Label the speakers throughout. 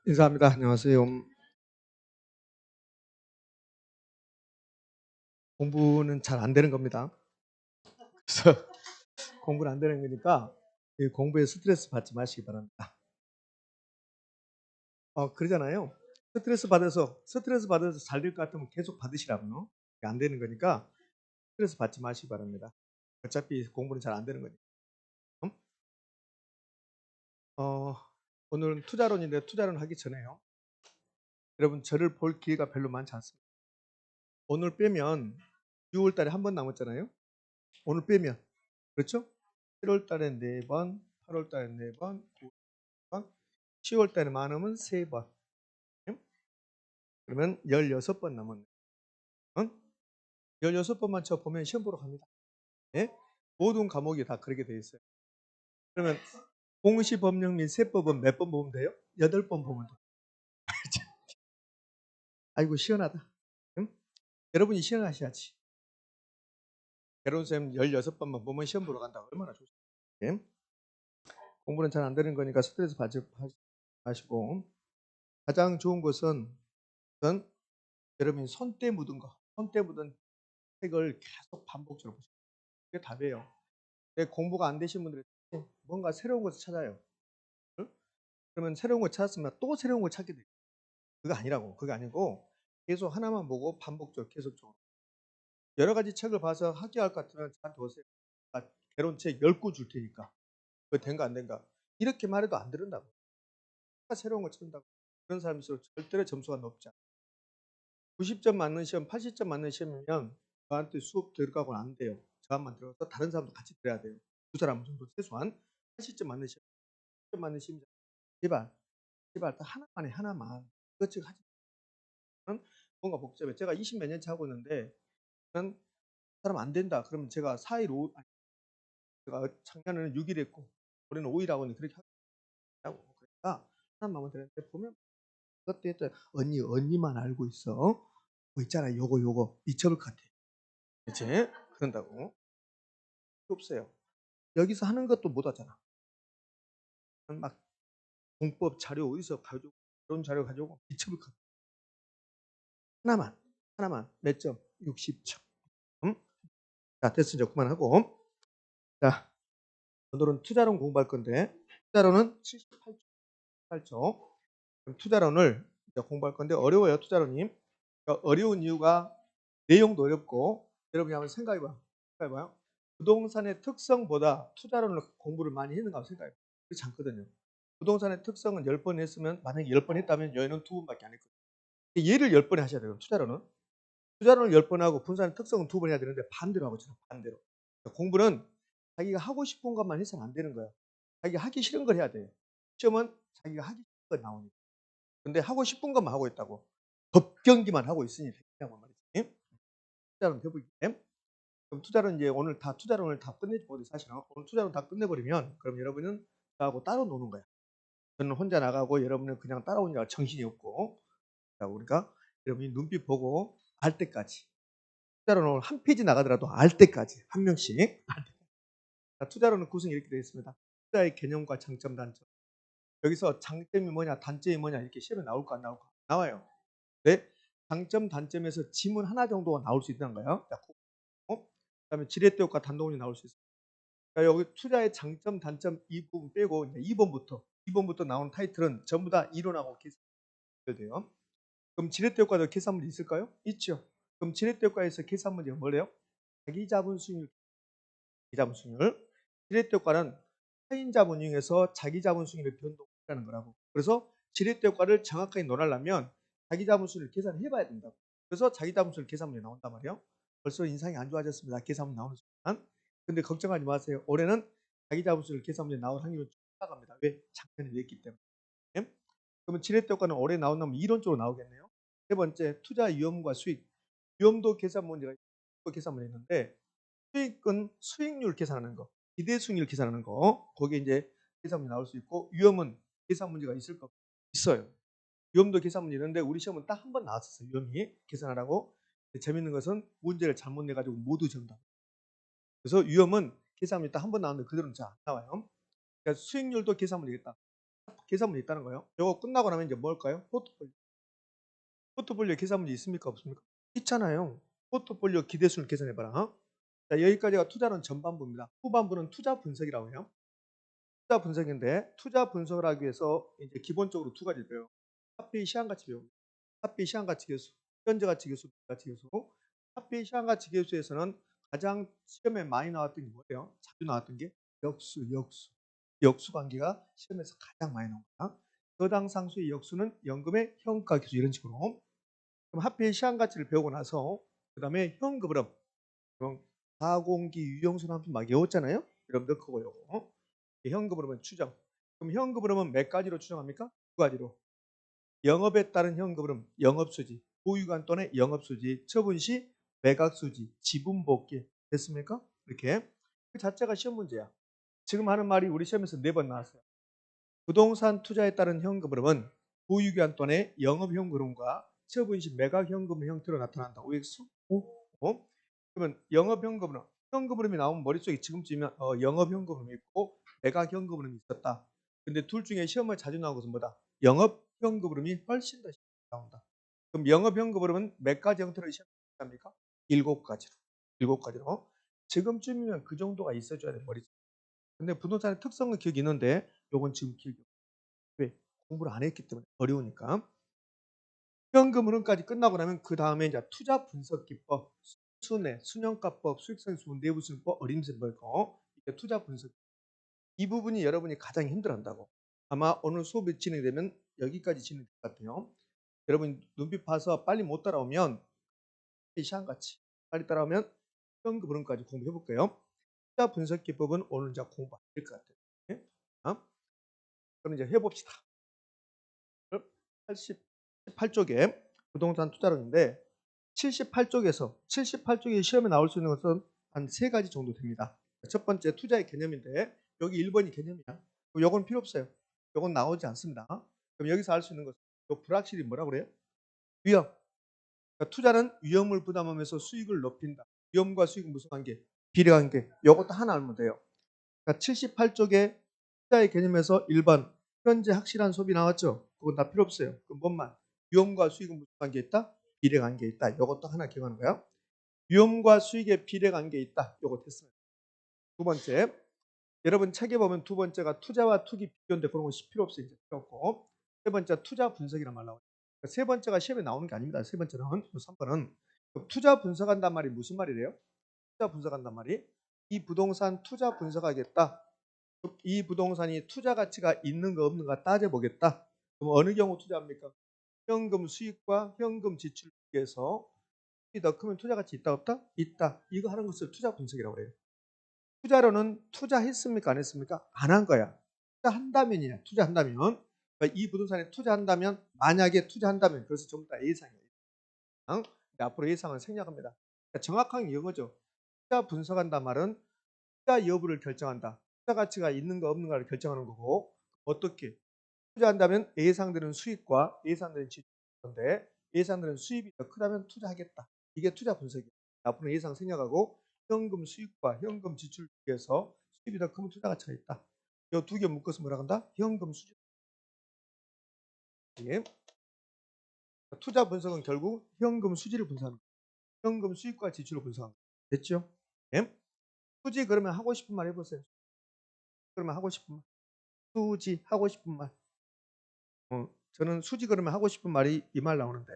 Speaker 1: 인사합니다. 안녕하세요. 공부는 잘 안 되는 겁니다. 그래서 공부는 안 되는 거니까 이 공부에 스트레스 받지 마시기 바랍니다. 그러잖아요. 스트레스 받아서 잘 될 것 같으면 계속 받으시라고요. 안 되는 거니까 스트레스 받지 마시기 바랍니다. 어차피 공부는 잘 안 되는 거니까. 어, 오늘은 투자론인데 투자론 하기 전에요. 여러분 저를 볼 기회가 별로 많지 않습니다. 오늘 빼면 6월 달에 한 번 남았잖아요. 오늘 빼면 그렇죠? 7월 달에 4번, 8월 달에 4번, 9월 4번, 10월 달에 많으면 3번. 그러면 16번 남았네. 응? 16번만 쳐 보면 시험 보러 갑니다. 예? 모든 과목이 다 그렇게 돼 있어요. 그러면 공시법령 및 세법은 몇 번 보면 돼요? 8번 보면 돼요. 아이고 시원하다. 응? 여러분이 시원하셔야지. 여러분 쌤 16번만 보면 시험 보러 간다. 얼마나 좋습니까? 예? 공부는 잘 안 되는 거니까 스트레스 받지 마시고 가장 좋은 것은 여러분이 손때 묻은 거, 손때 묻은 책을 계속 반복적으로 보시고 그게 답이에요. 공부가 안 되신 분들은 뭔가 새로운 것을 찾아요. 응? 그러면 새로운 걸 찾았으면 또 새로운 걸 찾게 돼요. 그거 아니라고. 그거 아니고 계속 하나만 보고 반복적으로 계속적으로. 여러 가지 책을 봐서 학교할 것 같으면 저한테 오세요. 개론책 10권 줄 테니까. 그거 된가 안 된가. 이렇게 말해도 안 들은다고. 새로운 걸 찾는다고. 그런 사람일수록 절대로 점수가 높지 않아요. 90점 맞는 시험, 80점 맞는 시험이면 저한테 수업 들어가고는 안 돼요. 저한만 들어가서 다른 사람도 같이 들어야 돼요. 두 사람 정도 최소한 80점 맞는 시험, 80점 맞는 시험. 제발, 제발 딱 하나만 해, 하나만. 그것즉 하지 만 뭔가 복잡해. 제가 20 몇 년째 하고 있는데 난 사람 안 된다. 그러면 제가 4일, 5, 제가 작년에는 6일 했고 올해는 5일 하고 있는데 그렇게 하고 그러니까 하나만 되는데 보면 그것도 했죠. 언니만 알고 있어. 뭐 있잖아, 요거 잊혀볼 것 같아. 그치? 그런다고. 없어요. 여기서 하는 것도 못 하잖아. 막 공법 자료 어디서 가지고 그런 자료 가지고 잊혀볼 것 같아. 하나만 몇 점? 60점. 자, 됐어. 이제 그만하고. 자, 오늘은 투자론 공부할 건데 투자론은 78조. 투자론을 이제 공부할 건데 어려워요. 투자론님. 그러니까 어려운 이유가 내용도 어렵고 여러분이 한번 생각해봐요. 부동산의 특성보다 투자론을 공부를 많이 했는가 생각해봐요. 그렇지 않거든요. 부동산의 특성은 10번 했으면 만약에 10번 했다면 여기는 2번밖에 안 했거든요. 얘를 10번에 하셔야 돼요. 투자론은. 투자론을 10번 하고 분산의 특성은 2번 해야 되는데 반대로 하고 있잖아요. 반대로. 그러니까 공부는 자기가 하고 싶은 것만 해서는 안 되는 거예요. 자기가 하기 싫은 걸 해야 돼요. 시험은 자기가 하기 싫은 걸 나오니까. 근데 하고 싶은 것만 하고 있다고. 법 경기만 하고 있으니 되냐고 말이지. 투자론 해보기. 그럼 투자론 이제 오늘 다 투자론을 다 끝내버리 사실은 오늘 투자론 다 끝내버리면 그럼 여러분은 저하고 따로 노는 거야. 저는 혼자 나가고 여러분은 그냥 따라오느라 정신이 없고 자, 우리가 여러분이 눈빛 보고 알 때까지 투자론을 한 페이지 나가더라도 알 때까지 한 명씩 자, 투자론은 구성이 이렇게 되어 있습니다. 투자의 개념과 장점, 단점. 여기서 장점이 뭐냐, 단점이 뭐냐 이렇게 시험에 나올까 안 나올까? 나와요. 네? 장점, 단점에서 지문 하나 정도가 나올 수 있다는 거예요. 자, 그다음에 지렛대효과 단독론이 나올 수 있어요. 자, 여기 투자의 장점, 단점 이 부분 빼고 이제 2번부터 나온 타이틀은 전부 다 이론하고 계산돼요. 그럼 지렛대효과도 계산 문제 있을까요? 있죠. 그럼 지렛대효과에서 계산 문제가 뭐래요? 자기자본수익률. 자기자본수익률. 지렛대효과는 타인자본 이용해서 자기자본수익률을 변동하는 거라고. 그래서 지렛대효과를 정확하게 논하려면 자기자본수익률 계산을 해봐야 된다고. 그래서 자기자본수익률 계산 문제 나온단 말이에요. 벌써 인상이 안 좋아졌습니다. 계산 문제 나오는 순간. 근데 걱정하지 마세요. 올해는 자기자본수익률 계산 문제 나올 확률은 올라갑니다. 왜? 작년에 냈기 때문에. 예? 그러면 지렛대효과는 올해 나온다면 이론적으로 나오겠네요. 세 번째, 투자 위험과 수익. 위험도 계산 문제가 계산 문제 있는데 수익은 수익률 계산하는 거, 기대 수익률 계산하는 거, 거기에 이제 계산 문제 나올 수 있고 위험은 계산 문제가 있을 거 있어요. 위험도 계산 문제 있는데 우리 시험은 딱 한 번 나왔었어요. 위험이 계산하라고. 재밌는 것은 문제를 잘못 내가지고 모두 정답. 그래서 위험은 계산 문제 딱 한 번 나왔는데 그대로는 잘 안 나와요. 그러니까 수익률도 계산 문제겠다. 계산문이 있다는 거예요. 이거 끝나고 나면 이제 뭘까요? 포트폴리오. 포트폴리오 계산문이 있습니까? 없습니까? 있잖아요. 포트폴리오 기대수를 계산해봐라. 자, 여기까지가 투자론 전반부입니다. 후반부는 투자 분석이라고 해요. 투자 분석인데 투자 분석을 하기 위해서 이제 기본적으로 두 가지를 배워요. 합비 시한가치 배웁니다. 합비 시한가치 계수, 현재가치 계수, 가치 계수. 합비 시한가치 계수에서는 가장 시험에 많이 나왔던 게 뭐예요? 자주 나왔던 게 역수 관계가 시험에서 가장 많이 나옵니다. 저당 상수의 역수는 연금의 현가 계수 이런 식으로. 그럼 합비의 시한가치를 배우고 나서 그 다음에 현금 흐름, 그럼 가공기 유형순 함수 막 외웠잖아요. 여러분들 그거 요거. 현금 흐름은 추정. 그럼 현금 흐름은 몇 가지로 추정합니까? 두 가지로. 영업에 따른 현금 흐름, 영업수지, 보유관 또는 영업수지, 처분시 매각수지, 지분복귀. 됐습니까? 이렇게. 그 자체가 시험 문제야. 지금 하는 말이 우리 시험에서 4번 나왔어요. 부동산 투자에 따른 현금 흐름은 보유기한 또는 영업 현금 흐름과 처분시 매각 현금 형태로 나타난다. OX? 그러면 영업 현금 흐름, 현금 흐름이 나오면 머릿속에 지금쯤이면 영업 현금 흐름이 있고 매각 현금 흐름이 있었다. 근데 둘 중에 시험에 자주 나온 것은 뭐다? 영업 현금 흐름이 훨씬 더 나온다. 그럼 영업 현금 흐름은 몇 가지 형태로 시험합니까? 7가지로. 7가지로. 지금쯤이면 그 정도가 있어줘야 돼, 머릿속에. 근데 부동산의 특성은 기억이 있는데 요건 지금 기억이 없어요. 왜? 공부를 안 했기 때문에 어려우니까. 현금 흐름까지 끝나고 나면 그 다음에 이제 투자 분석 기법, 순회, 순영가법, 수익성 수분, 내부수익법, 어림셈벌거 이게 투자 분석. 이 부분이 여러분이 가장 힘들어한다고. 아마 오늘 수업이 진행되면 여기까지 진행될 것 같아요. 여러분 눈빛 봐서 빨리 못 따라오면 시한같이 빨리 따라오면 현금 흐름까지 공부해 볼게요. 투자 분석 기법은 오늘 이제 공부 안 될 것 같아요. 네? 그럼 이제 해봅시다. 88쪽에 부동산 투자론인데 78쪽에 시험에 나올 수 있는 것은 한 3가지 정도 됩니다. 첫 번째 투자의 개념인데 여기 1번이 개념이야. 그럼 요건 필요 없어요. 요건 나오지 않습니다. 그럼 여기서 알 수 있는 것은 요 불확실히 뭐라고 그래요? 위험. 그러니까 투자는 위험을 부담하면서 수익을 높인다. 위험과 수익은 무슨 관계? 비례관계. 요것도 하나 알면 돼요. 그러니까 78쪽에 투자의 개념에서 1번 현재 확실한 소비 나왔죠? 그건 다 필요 없어요. 그럼 뭔만? 위험과 수익은 무슨 관계에 있다? 비례 관계에 있다. 이것도 하나 기억하는 거야. 위험과 수익의 비례 관계에 있다. 이거 됐어요. 두 번째, 여러분 책에 보면 두 번째가 투자와 투기 비교인데 그런 거 필요 없어요. 이제 필요 없고. 세 번째 투자 분석이란 말 나오죠. 그러니까 세 번째가 시험에 나오는 게 아닙니다. 세 번째는 3번은 투자 분석한단 말이 무슨 말이래요? 투자 분석한단 말이 이 부동산 투자 분석하겠다. 이 부동산이 투자 가치가 있는가 없는가 따져보겠다. 그럼 어느 경우 투자합니까? 현금 수익과 현금 지출 비교해서 수익이 더 크면 투자 가치 있다 없다? 있다. 이거 하는 것을 투자 분석이라고 해요. 투자로는 투자했습니까? 안 했습니까? 안 한 거야. 투자한다면이야. 투자한다면. 그러니까 이 부동산에 투자한다면 만약에 투자한다면 그래서 전부 다 예상이에요. 앞으로 예상을 생략합니다. 그러니까 정확한 이거죠. 투자 분석한다 말은 투자 여부를 결정한다. 투자 가치가 있는가 없는가를 결정하는 거고 어떻게 투자한다면 예상되는 수익과 예상되는 지출인데 예상되는 수입이 더 크다면 투자하겠다. 이게 투자 분석이에요. 앞으로 예상 생략하고 현금 수익과 현금 지출 비교해서 수입이 더 크면 투자 가치가 있다. 이 두 개 묶어서 뭐라 한다? 현금 수지. 예. 투자 분석은 결국 현금 수지를 분석하는 거예요. 현금 수익과 지출을 분석하는 거예요. 됐죠? 예. 수지 그러면 하고 싶은 말 해보세요. 그러면 하고 싶은 말. 수지 하고 싶은 말. 저는 수지 그러면 하고 싶은 말이 이 말 나오는데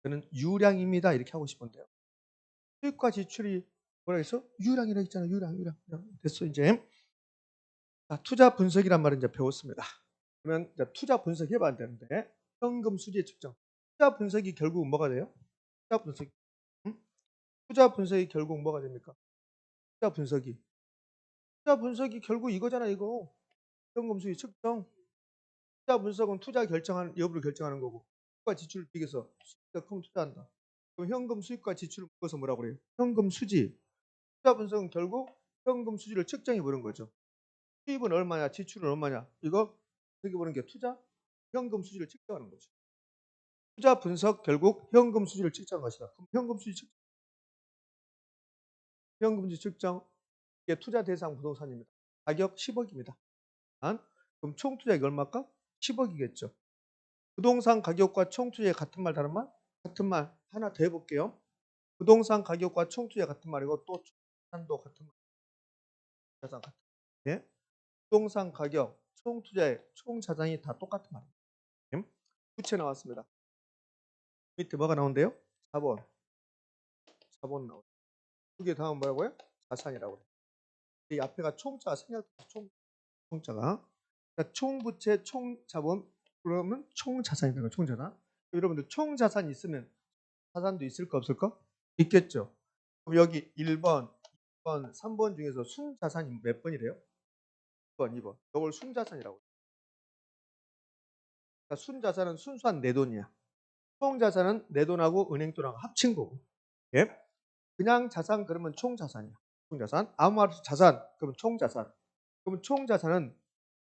Speaker 1: 저는 유량입니다 이렇게 하고 싶은데요. 수익과 지출이 뭐라 했어? 유량이라 했잖아. 유량. 됐어 이제. 자, 투자 분석이란 말을 이제 배웠습니다. 그러면 이제 투자 분석 해봐야 되는데 현금 수지의 측정. 투자 분석이 결국 뭐가 돼요? 투자 분석. 응? 투자 분석이 결국 뭐가 됩니까? 투자 분석이. 투자 분석이 결국 이거잖아 이거. 현금 수지 측정. 투자 분석은 투자 결정하는 여부를 결정하는 거고 수익과 지출을 비교해서 수익이 크면 투자한다. 그럼 현금 수익과 지출을 묶어서 뭐라고 그래요? 현금 수지. 투자 분석은 결국 현금 수지를 측정해 보는 거죠. 수입은 얼마냐, 지출은 얼마냐. 이거 어떻게 보는 게 투자 현금 수지를 측정하는 거죠. 투자 분석 결국 현금 수지를 측정한 것이다. 그럼 현금 수지 측정, 현금 수지 측정 이게 투자 대상 부동산입니다. 가격 10억입니다. 그럼 총 투자액 얼마일까? 10억이겠죠. 부동산 가격과 총투자의 같은 말 다른 말? 같은 말. 하나 더 해볼게요. 부동산 가격과 총투자 같은 말이고 또 자산도 같은 말. 자산 같은 말. 예? 부동산 가격, 총투자의 총자산이 다 똑같은 말이에요. 예? 부채 나왔습니다. 밑에 뭐가 나온대요? 자본. 자본 나오죠. 그게 다음 뭐라고요? 자산이라고 해요. 이 앞에가 총자가 생략 총자가. 그러니까 총부채, 총자본 그러면 총자산이 되는 거예요. 총자산. 여러분들 총자산 있으면 자산도 있을까 없을까? 있겠죠. 그럼 여기 1번, 2번, 3번 중에서 순자산이 몇 번이래요? 1번, 2번. 이걸 순자산이라고 해요. 그러니까 순자산은 순수한 내 돈이야. 총자산은 내 돈하고 은행돈하고 합친 거고. 예? 그냥 자산 그러면 총자산이야. 총자산. 아무 말 없이 자산 그러면 총자산. 그러면 총자산은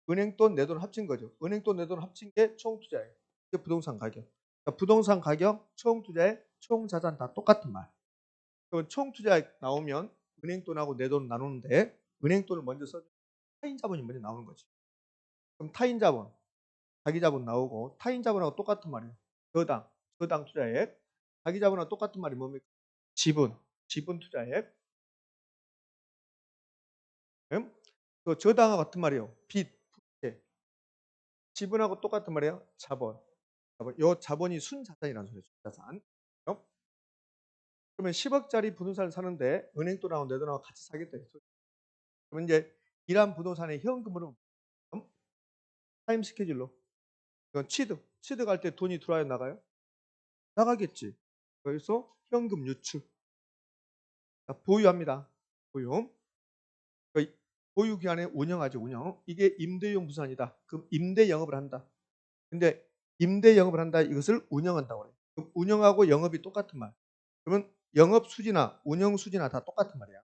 Speaker 1: 은행돈 내 돈 합친 거죠. 은행돈 내 돈 합친 게 총투자예요. 이게 부동산 가격. 그러니까 부동산 가격, 총투자에 총자산 다 똑같은 말. 그럼 총투자에 나오면 은행돈하고 내 돈 나누는데 은행돈을 먼저 써 타인 자본이 먼저 나오는 거지. 그럼 타인 자본, 자기 자본 나오고 타인 자본하고 똑같은 말이에요. 저당 투자액. 자기 자본하고 똑같은 말이 뭡니까? 지분 투자액. 그 저당하고 같은 말이에요. 빚, 부채. 지분하고 똑같은 말이에요. 자본. 요 자본이 순자산이라는 소리죠. 순자산. 그러면 10억짜리 부동산을 사는데 은행돈하고 내 돈하고 같이 사겠다. 그러면 이제 일한 부동산의 현금으로 타임 스케줄로 이건 취득할 때 돈이 들어와요 나가요? 나가겠지. 그래서 현금 유출. 보유합니다. 보유. 그러니까 보유 기간에 운영하죠. 운영. 이게 임대용 부산이다. 그럼 임대 영업을 한다. 근데 임대 영업을 한다. 이것을 운영한다고 그래요. 그럼 운영하고 영업이 똑같은 말. 그러면 영업 수지나 운영 수지나 다 똑같은 말이야.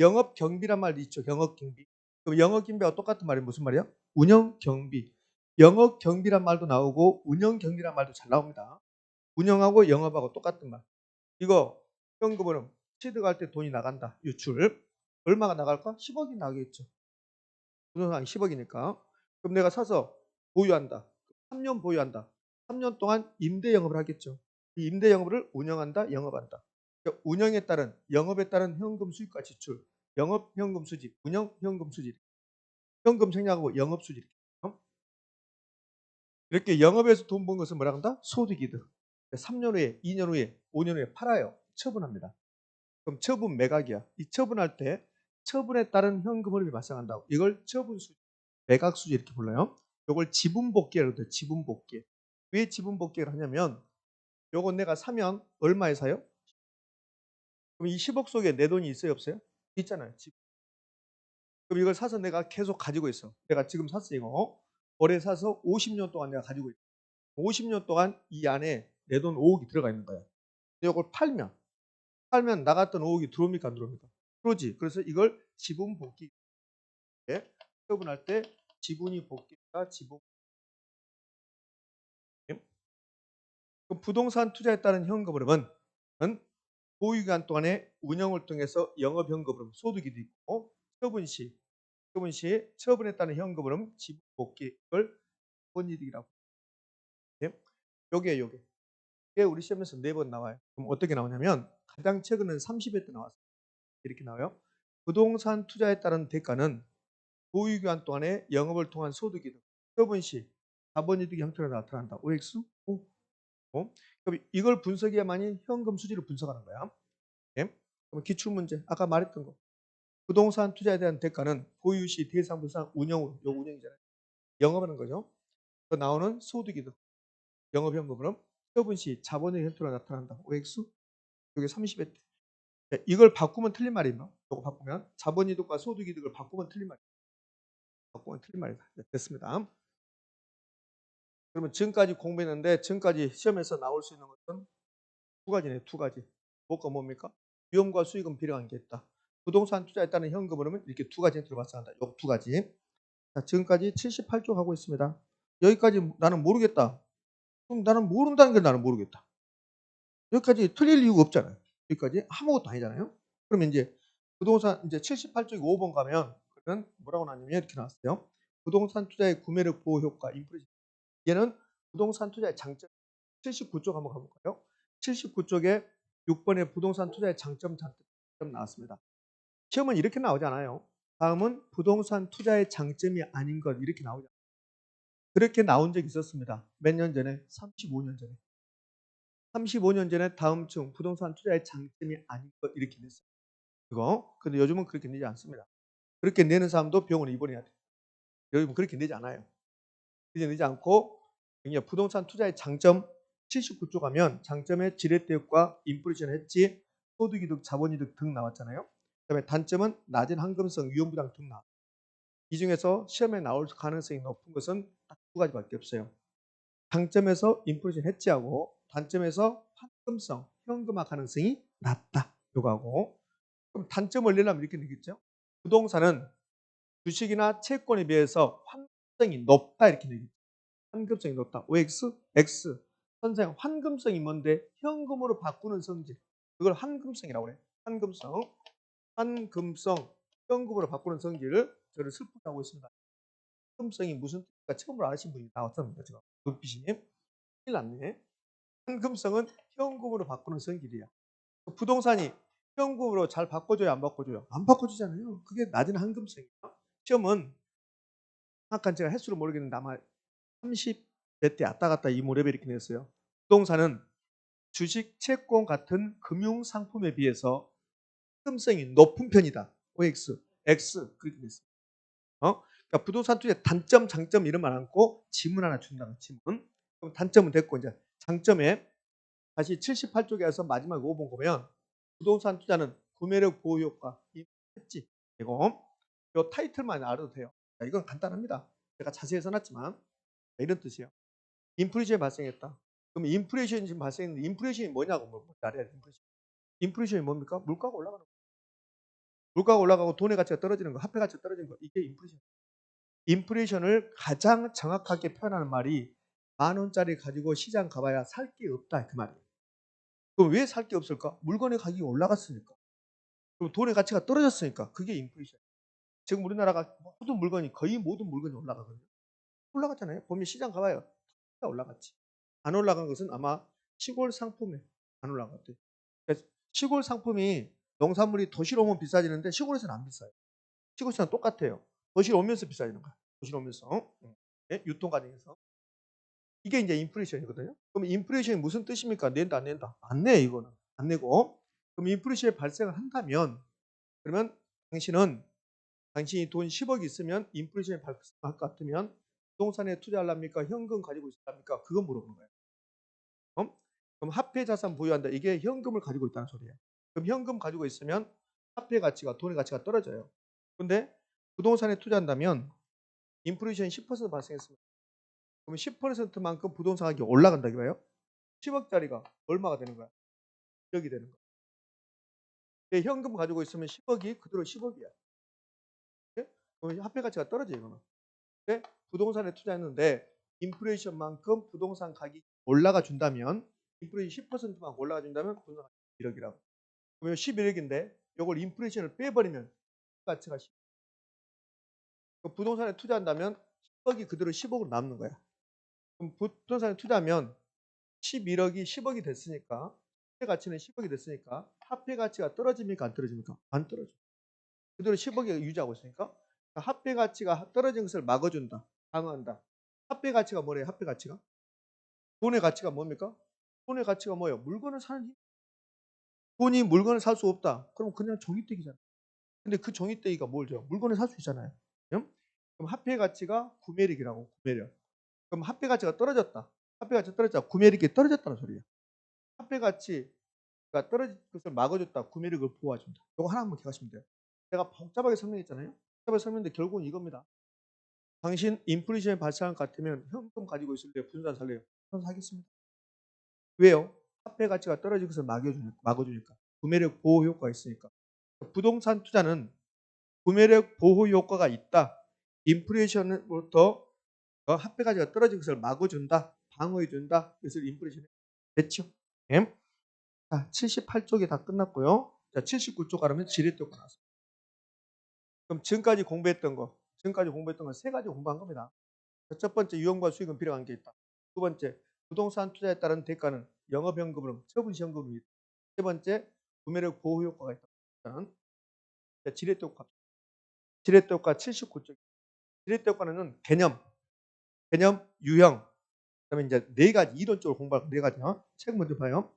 Speaker 1: 영업 경비란 말도 있죠. 영업 경비. 그럼 영업 경비와 똑같은 말이 무슨 말이야? 운영 경비. 영업 경비란 말도 나오고 운영 경비란 말도 잘 나옵니다. 운영하고 영업하고 똑같은 말. 이거 현금으로 취득할 때 돈이 나간다. 유출. 얼마가 나갈까? 10억이 나가겠죠. 부동산이 10억이니까. 그럼 내가 사서 보유한다. 3년 보유한다. 3년 동안 임대 영업을 하겠죠. 이 임대 영업을 운영한다, 영업한다. 그러니까 운영에 따른 영업에 따른 현금 수익과 지출, 영업 현금 수집, 운영 현금 수집, 현금 생략하고 영업 수집. 이렇게 영업에서 돈 번 것을 뭐라 한다? 소득이득. 3년 후에, 2년 후에, 5년 후에 팔아요. 처분합니다. 그럼 처분 매각이야. 이 처분할 때 처분에 따른 현금 흐름이 발생한다고. 이걸 처분수지, 매각수지 이렇게 불러요. 이걸 지분복귀라고 해요. 지분복귀. 왜 지분복귀를 하냐면 요건 내가 사면 얼마에 사요? 그럼 이 10억 속에 내 돈이 있어요 없어요? 있잖아요. 그럼 이걸 사서 내가 계속 가지고 있어. 내가 지금 샀어 이거. 올해 사서 50년 동안 내가 가지고 있어. 50년 동안 이 안에 내 돈 5억이 들어가 있는 거야. 근데 이걸 팔면 나갔던 5억이 들어옵니까 안 들어옵니까? 그러지. 그래서 이걸 지분 복귀. 처분할 때 지분이 복귀가 지분. 그럼 부동산 투자에 따른 현금 흐름은 보유기간 동안에 운영을 통해서 영업 현금 흐름 소득이 있고 처분 시 처분에 따른 현금 흐름 지분 복귀를 본이득이라고. 요게 이게 우리 시험에서 4번 나와요. 그럼 어떻게 나오냐면 가장 최근은 30회 때 나왔어요. 이렇게 나와요. 부동산 투자에 따른 대가는 보유기간 동안에 영업을 통한 소득이득, 처분 시 자본이득 형태로 나타난다. OX? 오. 그럼 이걸 분석해야만이 현금 수지를 분석하는 거야. 예? 그럼 기출문제, 아까 말했던 거. 부동산 투자에 대한 대가는 보유 시 대상 부상 운영으로, 요 운영이잖아요. 영업하는 거죠. 그 나오는 소득이득, 영업 현금으로 처분 시 자본의 형태로 나타난다. OX? 여기 30회 때. 이걸 바꾸면 틀린 말이에요. 이거 바꾸면 자본이득과 소득이득을 바꾸면 틀린 말이에요. 바꾸면 틀린 말이다. 네, 됐습니다. 그러면 지금까지 공부했는데 지금까지 시험에서 나올 수 있는 것은 두 가지네. 두 가지. 뭐가 뭡니까? 위험과 수익은 비례한 게 있다. 부동산 투자에 따른 현금 흐름은 이렇게 두 가지 힌트로 발생한다. 요 두 가지. 자, 지금까지 78쪽 하고 있습니다. 여기까지 나는 모르겠다. 그럼 나는 모른다는 게 나는 모르겠다. 여기까지 틀릴 이유가 없잖아요. 여기까지 아무것도 아니잖아요. 그러면 이제 부동산 이제 78쪽 5번 가면 그러면 뭐라고 나냐면 이렇게 나왔어요. 부동산 투자의 구매력 보호 효과 인플레이션 얘는 부동산 투자의 장점. 79쪽 한번 가볼까요? 79쪽에 6번에 부동산 투자의 장점 나왔습니다. 시험은 이렇게 나오지 않아요. 다음은 부동산 투자의 장점이 아닌 것 이렇게 나오죠. 그렇게 나온 적이 있었습니다. 몇 년 전에? 35년 전에. 35년 전에 다음층 부동산 투자의 장점이 아닌 것 이렇게 냈어요. 그거. 근데 요즘은 그렇게 내지 않습니다. 그렇게 내는 사람도 병원에 입원해야 돼요. 요즘은 그렇게 내지 않아요. 그렇게 내지 않고 그냥 부동산 투자의 장점 79조 가면 장점의 지렛대효과, 인플레이션 해지, 소득이득, 자본이득 등 나왔잖아요. 그다음에 단점은 낮은 황금성, 위험부담 등 나왔어요. 이 중에서 시험에 나올 가능성이 높은 것은 딱 두 가지밖에 없어요. 장점에서 인플레이션 해지하고 단점에서 황금성, 현금화 가능성이 낮다. 요거하고 그럼 단점을 내려면 이렇게 되겠죠. 부동산은 주식이나 채권에 비해서 환급성이 높다 이렇게 되겠죠. 환급성이 높다. OX, X. 선생 환금성이 뭔데? 현금으로 바꾸는 성질. 그걸 환금성이라고 그래. 환금성. 환금성. 현금으로 바꾸는 성질을 저를 슬프게 하고 있습니다. 환금성이 무슨 뜻일까 처음으로 아시는 분이 나왔답니다. 제가 눈빛이. 큰일 났네. 현금성은 현금으로 바꾸는 성질이야. 부동산이 현금으로 잘 바꿔줘요, 안 바꿔줘요? 안 바꿔주잖아요. 그게 낮은 환금성이에요. 시험은 잠깐 제가 횟수를 모르겠는데 아마 30몇 대 왔다 갔다 이 모레벨 이렇게 냈어요. 부동산은 주식, 채권 같은 금융 상품에 비해서 현금성이 높은 편이다. OX, X 그렇게 됐어요. 그러니까 부동산 투자의 단점, 장점 이런 말 않고 지문 하나 준다. 지문. 그럼 단점은 됐고 이제 장점에 다시 78쪽에 와서 마지막 5번 보면 부동산 투자는 구매력 보호 효과 했지. 이거 이 타이틀만 알아도 돼요. 이건 간단합니다. 제가 자세히 써놨지만 이런 뜻이에요. 인플레이션이 발생했다. 그럼 인플레이션이 지금 발생했는데 인플레이션이 뭐냐고 알아야 돼. 인플레이션이 뭡니까? 물가가 올라가는 거. 물가가 올라가고 돈의 가치가 떨어지는 거, 화폐 가치가 떨어지는 거. 이게 인플레이션. 인플레이션을 가장 정확하게 표현하는 말이 10,000원짜리 가지고 시장 가봐야 살 게 없다 그 말이에요. 그럼 왜 살 게 없을까? 물건의 가격이 올라갔으니까. 그럼 돈의 가치가 떨어졌으니까. 그게 인플레이션. 지금 우리나라가 거의 모든 물건이 올라가거든요. 올라갔잖아요. 보면 시장 가봐요. 다 올라갔지. 안 올라간 것은 아마 시골 상품에 안 올라갔대요. 그래서 시골 상품이 농산물이 도시로 오면 비싸지는데 시골에서는 안 비싸요. 시골에서는 똑같아요. 도시로 오면서 비싸지는 거야. 도시로 오면서. 네? 유통 과정에서. 이게 이제 인플레이션이거든요. 그럼 인플레이션이 무슨 뜻입니까? 낸다 안 낸다? 안 내, 이거는. 안 내고. 그럼 인플레이션이 발생을 한다면 그러면 당신이 돈 10억이 있으면 인플레이션이 발생할 것 같으면 부동산에 투자하랍니까? 현금 가지고 있습니까? 그거 물어보는 거예요. 그럼 화폐 자산 보유한다. 이게 현금을 가지고 있다는 소리예요. 그럼 현금 가지고 있으면 화폐 가치가 돈의 가치가 떨어져요. 근데 부동산에 투자한다면 인플레이션이 10% 발생했습니다. 그러면 10%만큼 부동산 가격이 올라간다 이거예요. 10억짜리가 얼마가 되는 거야? 1억이 되는 거야. 현금 가지고 있으면 10억이 그대로 10억이야. 그럼 화폐 가치가 떨어져요. 이거는. 근데 부동산에 투자했는데 인플레이션만큼 부동산 가격이 올라가 준다면 인플레이션 10%만 올라가 준다면 부동산 가격이 1억이라고. 그러면 11억인데 이걸 인플레이션을 빼버리면 가치가 10억. 부동산에 투자한다면 10억이 그대로 10억으로 남는 거야. 그럼 부동산에 투자하면 11억이 10억이 됐으니까 화폐 가치는 10억이 됐으니까 화폐 가치가 떨어집니까? 안 떨어집니까? 안 떨어져. 그대로 10억이 유지하고 있으니까 화폐 가치가 떨어진 것을 막아준다. 방어한다. 화폐 가치가 뭐래요? 화폐 가치가? 돈의 가치가 뭡니까? 돈의 가치가 뭐예요? 물건을 사는 힘. 돈이 물건을 살 수 없다. 그럼 그냥 종이떼기잖아. 근데 그 종이떼기가 뭘 줘요? 물건을 살 수 있잖아요. 그럼 화폐 가치가 구매력이라고. 구매력. 그럼 화폐 가치가 떨어졌다. 화폐 가치가 떨어졌다. 구매력이 떨어졌다는 소리예요. 화폐 가치가 떨어진 것을 막아줬다. 구매력을 보호해준다. 이거 하나 한번 기억하시면 돼요. 제가 복잡하게 설명했잖아요. 복잡하게 설명했는데 결국은 이겁니다. 당신 인플레이션이 발생할 것 같으면 현금 가지고 있을 때 부동산 살래요? 부동산 사겠습니다. 왜요? 화폐 가치가 떨어진 것을 막아주니까. 구매력 보호 효과가 있으니까. 부동산 투자는 구매력 보호 효과가 있다. 인플레이션으로부터 화폐 가치가 떨어진 것을 막아준다. 방어해준다. 그래서 인플레이션이 됐죠. 네. 자, 78쪽이 다 끝났고요. 자, 79쪽 가면 지렛대가 나왔습니다. 그럼 지금까지 공부했던 거 세 가지 공부한 겁니다. 첫 번째 유형과 수익은 필요한 게 있다. 두 번째, 부동산 투자에 따른 대가는 영업현금으로 처분시험금으로. 세 번째, 구매력 보호 효과가 있다. 지렛대 효과. 지렛대 효과 79쪽. 지렛대 효과는 개념, 유형, 그다음에 이제 네 가지 이론적으로 공부할 네 가지요. 책 먼저 봐요.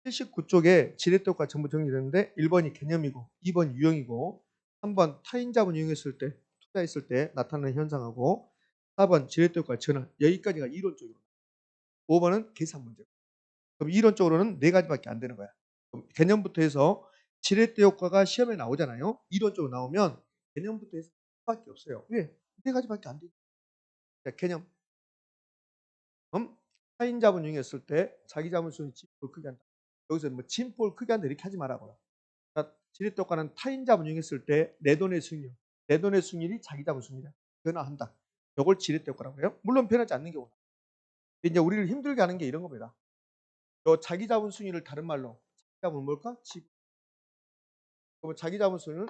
Speaker 1: 79쪽에 지렛대 효과 전부 정리되는데 1번이 개념이고 2번 유형이고 3번 타인 자본 이용했을 때 투자했을 때 나타나는 현상하고 4번 지렛대 효과 전환. 여기까지가 이론적으로. 5번은 계산 문제. 그럼 이론적으로는 네 가지밖에 안 되는 거야. 그럼 개념부터 해서 지렛대 효과가 시험에 나오잖아요. 이론적으로 나오면 개념부터 해서 밖에 없어요. 왜? 네 가지밖에 안 돼. 개념. 타인 자본 이용했을 때 자기 자본 수는 진폭을 크게 한다. 여기서 뭐 진폭을 크게 한다 이렇게 하지 말라고요. 그러니까 지렛대 효과는 타인 자본 이용했을 때 내 돈의 수익률, 내 돈의 수익률이 자기 자본 수익률에 변화한다. 이걸 지렛대 효과라고 해요. 물론 변하지 않는 경우. 이제 우리를 힘들게 하는 게 이런 겁니다. 요 자기 자본 수익률을 다른 말로 자기 자본은 뭘까? 지분. 그러면 자기 자본 수익률은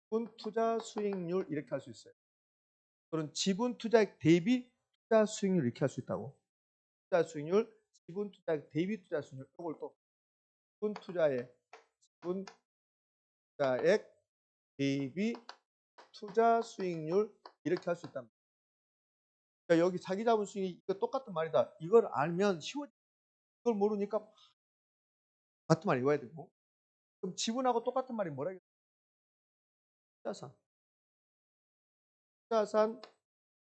Speaker 1: 지분 투자 수익률 이렇게 할 수 있어요. 또는 지분 투자액 대비 투자 수익률 이렇게 할 수 있다고. 투자 수익률, 지분 투자액 대비 투자 수익률. 이걸 또 지분 투자액 대비 투자 수익률 이렇게 할 수 있단 말이에요. 그러니까 여기 자기 자본 수익이 이거 똑같은 말이다. 이걸 알면 쉬워져. 이걸 모르니까 같은 말 외워야 되고. 그럼 지분하고 똑같은 말이 뭐라겠어요? 투자산. 투자산,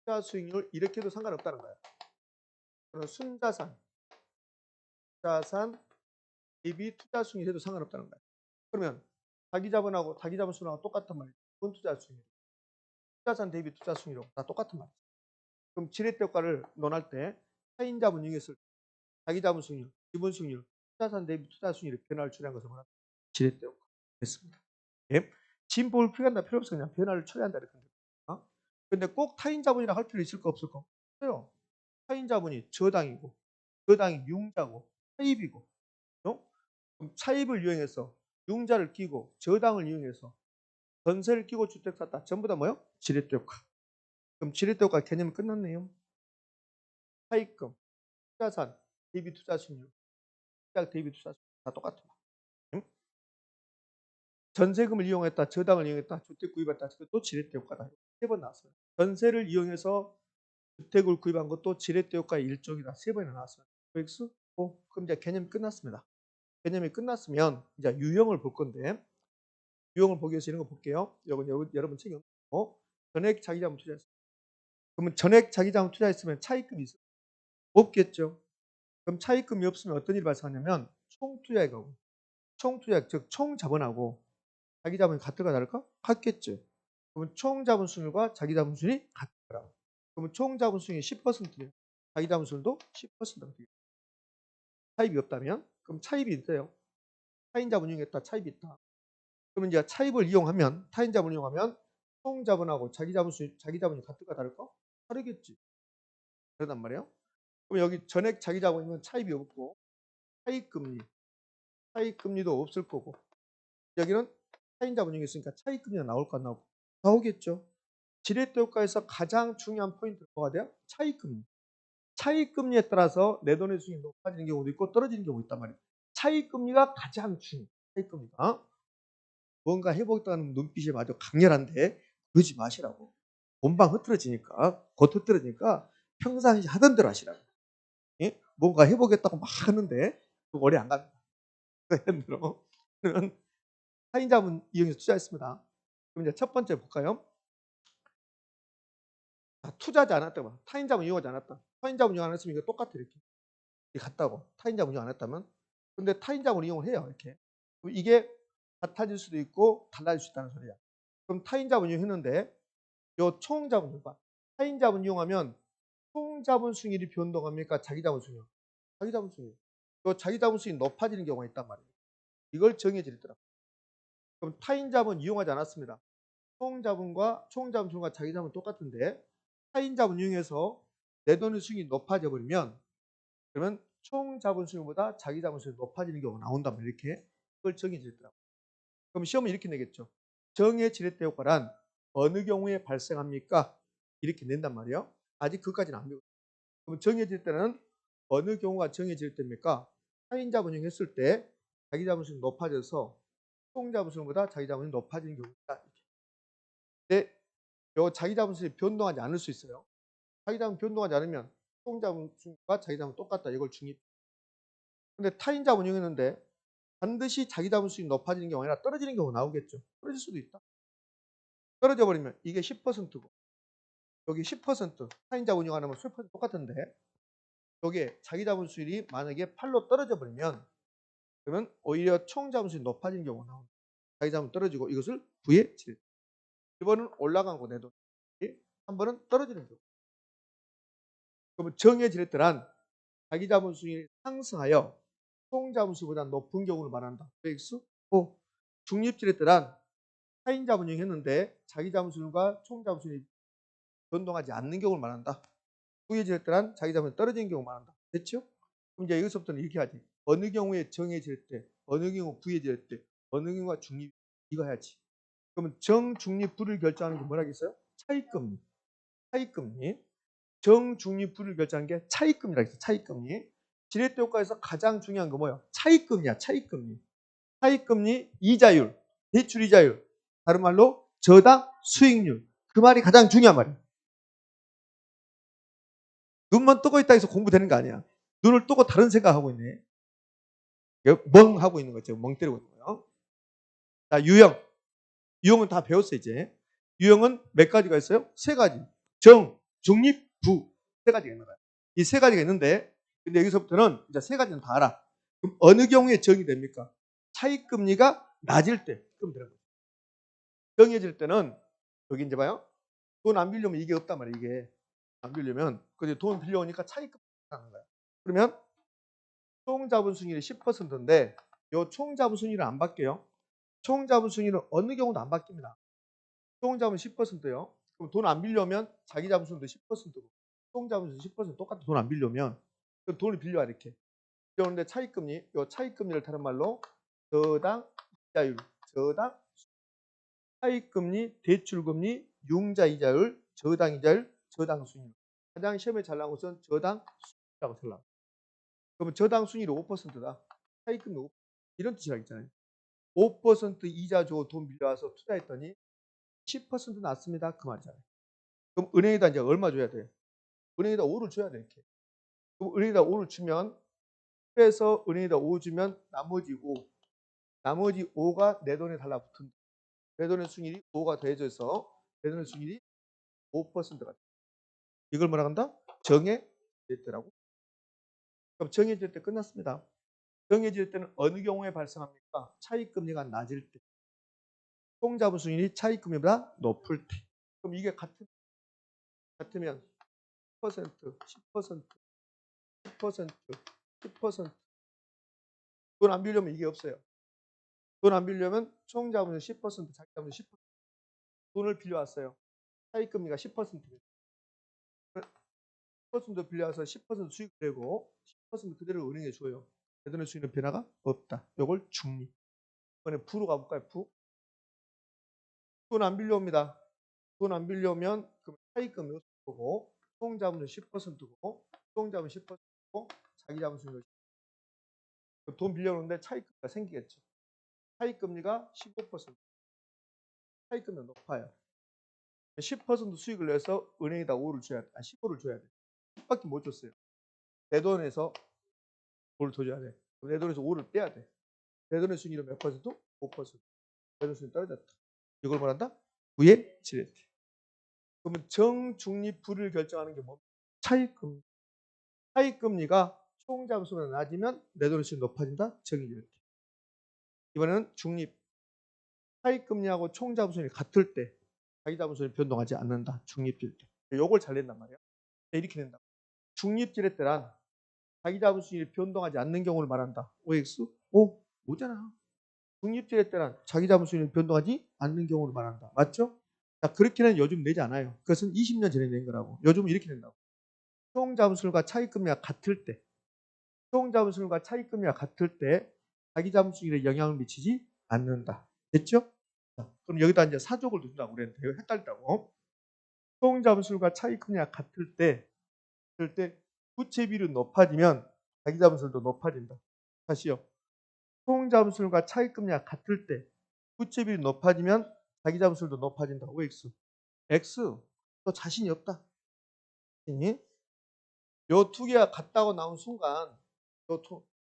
Speaker 1: 투자 수익률 이렇게 해도 상관없다는 거야. 그럼 순자산, 투자산 대비 투자 수익률 해도 상관없다는 거야. 그러면 자기 자본하고 자기 자본 수익하고 똑같은 말이야. 지분 투자 수익률. 투자산 대비 투자 수익률하고 다 똑같은 말이야. 그럼 지렛대 효과를 논할 때 타인 자본 이용했을 때 자기 자본 수익률, 지분 수익률, 투자산 대비 투자 수익률의 변화를 처리한 것을 말합니다. 지렛대 효과. 됐습니다. 예? 진폭을 표현한다 필요 없어. 그냥 변화를 처리한다 이렇게 합니다. 근데 꼭 타인 자본이라 할 필요 있을까 없을까? 없어요. 타인 자본이 저당이고 저당이 융자고 차입이고 그럼 차입을 이용해서 융자를 끼고 저당을 이용해서 전세를 끼고 주택 샀다. 전부 다 뭐요? 지렛대 효과. 그럼 지렛대 효과 개념이 끝났네요. 차입금, 투자산, 대비 투자 수익률, 투자 대비 투자 수익률 다 똑같아. 전세금을 이용했다, 저당을 이용했다, 주택 구입했다. 그것도 지렛대 효과다. 세 번 나왔어요. 전세를 이용해서 주택을 구입한 것도 지렛대 효과의 일종이다. 세 번이나 나왔어요. x 그럼 이제 개념이 끝났습니다. 개념이 끝났으면 이제 유형을 볼 건데 유형을 보기 위해서 이런 거 볼게요. 여러분 책임 전액 자기자본 투자했어요. 그러면 전액 자기자본 투자했으면 차입금이 있어요? 없겠죠. 그럼 차입금이 없으면 어떤 일이 발생하냐면 총투자액 총투자액 즉 총자본하고 자기자본이 같을까 다를까? 같겠죠. 그러면 총자본순율과 자기자본순이 같더라. 그러면 총자본순이 10%예요. 자기자본순도 10%가 되겠죠. 차입이 없다면 그럼 차입이 있어요. 타인자본 이용했다. 차입이 있다. 그러면 이제 차입을 이용하면 타인자본을 이용하면 총자본하고 자기자본이 같을까 다를까? 다르겠지. 그러단 말이에요. 그럼 여기 전액 자기자본이면 차입이 없고 차입금리도 없을 거고 여기는 타인자본 이용했으니까 차입금리가 나올까 안 나올까? 나오겠죠. 지렛대 효과에서 가장 중요한 포인트가 뭐가 돼요? 차입금리. 차입금리에 따라서 내 돈의 수익이 높아지는 경우도 있고 떨어지는 경우도 있단 말이에요. 차입금리가 가장 중요해요. 차입금리가. 뭔가 해보겠다는 눈빛이 아주 강렬한데 그러지 마시라고. 본방 흐트러지니까 곧 흐트러지니까 평상시 하던 대로 하시라고. 예? 뭔가 해보겠다고 막 하는데 그 오래 안 갑니다. 예를 들어 그러면 타인자본 이용해서 투자했습니다. 그럼 이제 첫 번째 볼까요? 투자하지 않았다고. 타인자본 이용하지 않았다. 타인자본 이용 안 했으면 이거 똑같아 이렇게. 같다고. 타인자본 이용 안 했다면. 근데 타인자본 이용을 해요 이렇게. 그럼 이게 같아질 수도 있고 달라질 수 있다는 소리야. 그럼 타인자본 이용했는데 요 총자본 봐. 타인자본 이용하면 총자본 수익률이 변동합니까? 자기자본 수익률? 자기자본 수익률. 요 자기자본 수익이 높아지는 경우가 있단 말이에요. 이걸 정해 드리더라고요. 그럼 타인자본 이용하지 않았습니다. 총자본과 총자본과 자기자본 똑같은데 타인자본 이용해서 내 돈의 수익이 높아져 버리면 그러면 총자본 수익보다 자기자본 수익이 높아지는 경우가 나온다면 이렇게 그걸 정해 드리더라고요. 그럼 시험은 이렇게 내겠죠. 정의 지렛대 효과란 어느 경우에 발생합니까? 이렇게 낸단 말이에요. 아직 그것까지는 안 배웠어요. 그럼 정의 지렛대는 어느 경우가 정해질 때입니까? 타인자본용 했을 때 자기자본수율이 높아져서 총자본수율보다 자기자본이 높아지는 경우다. 근데 요 자기자본수율이 변동하지 않을 수 있어요. 자기자본 변동하지 않으면 총자본수율과 자기자본 똑같다. 이걸 중립. 근데 타인자본용했는데 반드시 자기자본수율이 높아지는 경우가 아니라 떨어지는 경우가 나오겠죠. 떨어질 수도 있다. 떨어져 버리면 이게 10%고 여기 10% 타인자본용 하면 10% 똑같은데 여기에 자기자본수율이 만약에 8로 떨어져 버리면 그러면 오히려 총자본수율이 높아지는 경우가 나옵니다. 자기자본 떨어지고 이것을 부의 1번은 올라간 거 내도 3번은 떨어지는 경우. 그러면 정해질 때란 자기자본수율이 상승하여 총자본수보다 높은 경우를 말한다. x 오 중립질의 때란 타인자본용 했는데 자기자본수율과 총자본수율이 변동하지 않는 경우를 말한다. 부의질 때란 자기자본이 떨어지는 경우 말한다. 됐죠? 그럼 이제 여기서부터는 이렇게 하지. 어느 경우에 정해질 때, 어느 경우 부의질 때, 어느 경우가 중립 이거 해야지. 그러면 정중립부를 결정하는 게 뭐라겠어요? 차익금리. 차익금리. 정중립부를 결정하는 게 차익금리라 했어. 차익금리. 지렛대 효과에서 가장 중요한 거 뭐예요? 차익금리야. 차익금리. 차익금리 이자율, 대출 이자율. 다른 말로 저당 수익률. 그 말이 가장 중요한 말이야. 눈만 뜨고 있다 해서 공부되는 거 아니야. 눈을 뜨고 다른 생각하고 있네. 멍 하고 있는 거죠. 멍 때리고 있는 거예요. 자, 유형. 유형은 다 배웠어 이제. 유형은 몇 가지가 있어요? 세 가지. 정, 중립, 부. 세 가지가 있는 거야. 이 세 가지가 있는데 근데 여기서부터는 이제 세 가지는 다 알아. 그럼 어느 경우에 정이 됩니까? 차익금리가 낮을 때 그럼 되는 거죠. 정해질 때는 여기 이제 봐요. 돈 안 빌려면 이게 없단 말이야. 이게 안 빌려면 근데 돈 빌려오니까 차익금리가 나는 거야. 그러면 총자본순위율이 10%인데 이 총자본순위율은 안 바뀌어요. 총자본순위율은 어느 경우도 안 바뀝니다. 총자본 10%요. 그럼 돈 안 빌려면 자기 자본수도 10%고 총자본수 10% 똑같아. 돈 안 빌려면 그럼 돈을 빌려야 이렇게. 그런데 차익금리, 이 차익금리를 다른 말로 저당 이자율, 저당 차익금리, 대출금리, 융자이자율, 저당이자율, 저당순위. 가장 시험에 잘 나온 것은 저당순위라고 잘 나와. 그러면 저당순위율이 5%다. 차익금리 5%. 이런 뜻이라 했잖아요. 5% 이자 주고 돈 빌려와서 투자했더니 10% 났습니다. 그 말이잖아요. 그럼 은행에다 이제 얼마 줘야 돼? 은행에다 5를 줘야 돼. 이렇게. 그럼 은행에다 5를 주면 그래서 은행에다 5 주면 나머지 5가 내 돈에 달라붙은 내 돈의 수익률이 5가 더해져서 내 돈의 수익률이 5%가 돼. 이걸 뭐라 한다? 정해질 때라고. 그럼 정해질 때 끝났습니다. 정해질 때는 어느 경우에 발생합니까? 차익금리가 낮을 때. 총자본 수익률이 차익금리보다 높을 때. 그럼 이게 같으면 10%, 10%, 10%, 10%. 돈 안 빌려면 이게 없어요. 돈 안 빌려면 총자본은 10%, 자기자본은 10%. 돈을 빌려왔어요. 차익금리가 10%예요. 10% 빌려와서 10% 수익 되고 10% 그대로 은행에 줘요. 내돈의 수익은 변화가 없다. 이걸 중립. 이번에 부로 가볼까요? 부. 돈 안 빌려옵니다. 돈 안 빌려오면 그럼 차익금리 거고 총자본은 10%고 총자본 10%고 자기자본 수익은 돈 빌려오는데 차익금리가 생기겠죠. 차익금리가 15%. 차익금리가 높아요. 10% 수익을 내서 은행에다 5를 줘야 돼. 15를 줘야 돼. 10밖에 못 줬어요. 내 돈에서 5를 더 줘야 돼. 내 돈에서 5를 빼야 돼. 내 돈의 수익률은 몇 퍼센트? 5%. 내 돈 수익이 떨어졌다. 이걸 말한다? 부의 지렛대. 그러면 정중립부를 결정하는 게 뭡니까? 차익금리. 차익금리가 총자본수보다 낮으면 내 돈의 수익이 높아진다? 정의지렛대. 이번에는 중립. 차익금리하고 총자본수익이 같을 때 자기자본수익이 변동하지 않는다. 중립지렛대. 요걸 잘 낸단 말이야. 이렇게 낸다. 중립지렛대란 자기자본수익이 변동하지 않는 경우를 말한다. OX? 오, 오잖아. 중립지렛대란 자기자본수익이 변동하지 않는 경우를 말한다. 맞죠? 자, 그렇게는 요즘 내지 않아요. 그것은 20년 전에 낸 거라고. 요즘은 이렇게 낸다고. 총자본수익과 차익금리가 같을 때, 총자본수익과 차익금리가 같을 때 자기자본수익에 영향을 미치지 않는다. 됐죠? 자, 그럼 여기다 이제 사족을 둔다고 그랬는데 이거 헷갈린다고. 총자본수익과 차익금리가 같을 때 부채 비율이 높아지면 자기자본수율도 높아진다. 다시요. 총자본수율과 차입금리가 같을 때 부채 비율이 높아지면 자기자본수율도 높아진다. OX. X. 너 자신이 없다. 요 두 개가 같다고 나온 순간 요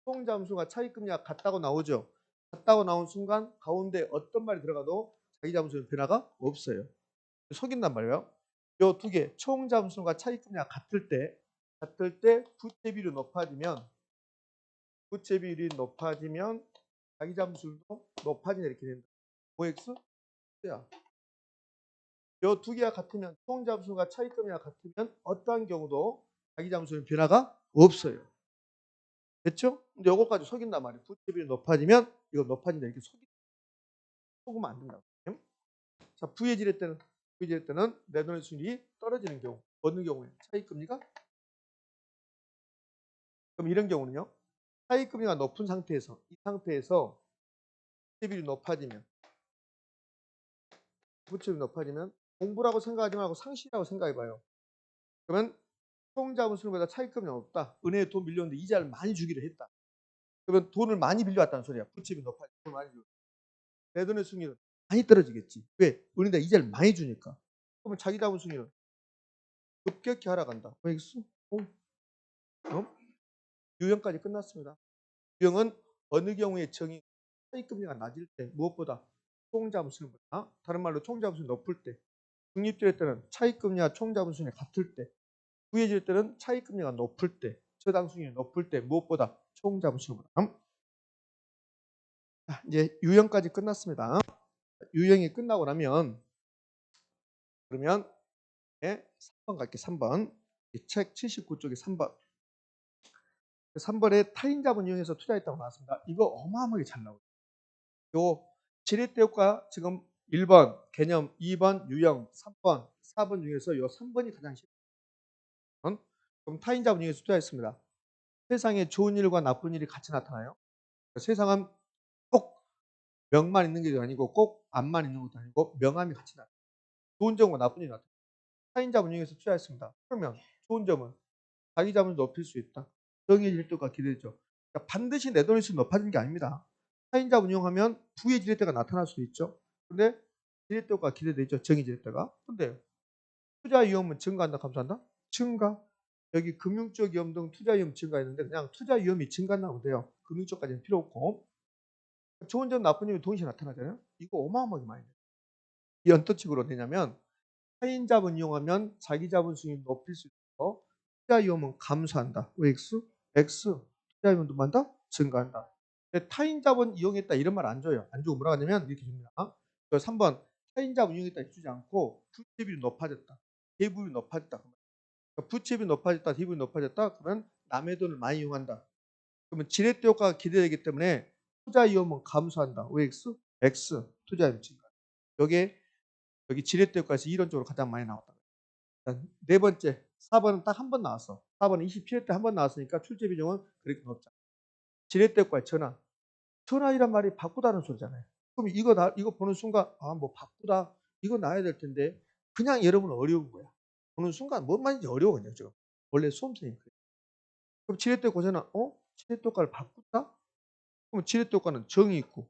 Speaker 1: 총자본수율과 차입금리가 같다고 나오죠. 같다고 나온 순간 가운데 어떤 말이 들어가도 자기자본수율 변화가 없어요. 속인단 말이에요. 요 두 개, 총자본수율과 차입금리가 같을 때 부채 비율이 높아지면 자기자본수율도 높아진다 이렇게 된다. OX? 야. 요 두 개가 같으면 총자본수율과 차입금리가 같으면 어떠한 경우도 자기자본수율 변화가 없어요. 됐죠? 근데 요거까지 속인단 말이에요. 부채 비율이 높아지면 이거 높아진다 이렇게 속으면 안 된다고. 자, 부해질 때는 내돈의 수익이 떨어지는 경우. 어느 경우에? 차익금리가? 그럼 이런 경우는요. 차익금리가 높은 상태에서 이 상태에서 부채비율이 높아지면 공부라고 생각하지 말고 상실이라고 생각해봐요. 그러면 총자본수율보다 차익금리가 높다. 은행에 돈 빌렸는데 이자를 많이 주기로 했다. 그러면 돈을 많이 빌려왔다는 소리야. 부채비율이 높아지면 돈을 많이 빌려. 내돈의 수익률은 많이 떨어지겠지. 왜? 은행에다 이자를 많이 주니까. 그러면 자기자본수익률은 급격히 하락한다. 알겠어? 유형까지 끝났습니다. 유형은 어느 경우에 차익금리가 낮을 때 무엇보다 총자본수율보다 다른 말로 총자본수율이 높을 때 중립될 때는 차익금리와 총자본수율이 같을 때 부해질 때는 차익금리가 높을 때 저당수익이 높을 때 무엇보다 총자본수율보다 이제 유형까지 끝났습니다. 유형이 끝나고 나면 그러면 3번 갈게요. 3번 책 79쪽에 3번 3번에 타인자본 이용해서 투자했다고 나왔습니다. 이거 어마어마하게 잘 나오죠. 요 지렛대 효과 지금 1번 개념, 2번 유형, 3번, 4번 중에서 요 3번이 가장 쉽죠. 그럼 타인자본 이용해서 투자했습니다. 세상에 좋은 일과 나쁜 일이 같이 나타나요. 세상은 꼭 명만 있는 게 아니고 꼭 암만 있는 것도 아니고 명암이 같이 나타나요. 좋은 점과 나쁜 일이 나타나요. 타인자본 이용해서 투자했습니다. 그러면 좋은 점은 자기 자본을 높일 수 있다. 정의 질도가 기대죠. 그러니까 반드시 내 돈이 높아지는 게 아닙니다. 타인자 운용하면 부의 지렛대가 나타날 수도 있죠. 근데 지렛대가 기대되죠. 정의 지렛대가. 근데 투자 위험은 증가한다, 감소한다? 증가. 여기 금융적 위험 등 투자 위험 증가했는데 그냥 투자 위험이 증가한다고 돼요. 금융적까지는 필요 없고. 좋은 점, 나쁜 점이 동시에 나타나잖아요. 이거 어마어마하게 많이 돼요. 이 어떤 식으로 되냐면 타인 자본 이용하면 자기 자본 수익 높일 수 있고 투자 위험은 감소한다. 왜 X? X. 투자 위험도 많다? 증가한다. 타인 자본 이용했다 이런 말 안 줘요. 안 주고 뭐라 하냐면 이렇게 줍니다. 3번 타인 자본 이용했다 주지 않고 부채비율이 높아졌다. 대부율이 높아졌다. 그러니까 부채비율이 높아졌다. 대부율이 높아졌다. 그러면 남의 돈을 많이 이용한다. 그러면 지렛대 효과가 기대되기 때문에 투자 위험은 감소한다. 왜 X? X. 투자 위험 증가. 요게 여기 지렛대 효과에서 이론적으로 가장 많이 나왔다. 네 번째, 4번은 딱 한 번 나왔어. 4번은 27회 때 한 번 나왔으니까 출제 비중은 그렇게 높지 않아. 지렛대 효과의 전환. 전환이란 말이 바꾸다는 소리잖아요. 그럼 이거 보는 순간 뭐 바꾸다 이거 나야 될 텐데 그냥 여러분은 어려운 거야. 보는 순간 뭔 말인지 어려워 그냥 지금. 원래 수험생이니까. 그럼 지렛대 고전환 지렛대 효과를 바꾼다? 그럼 지렛대 효과는 정이 있고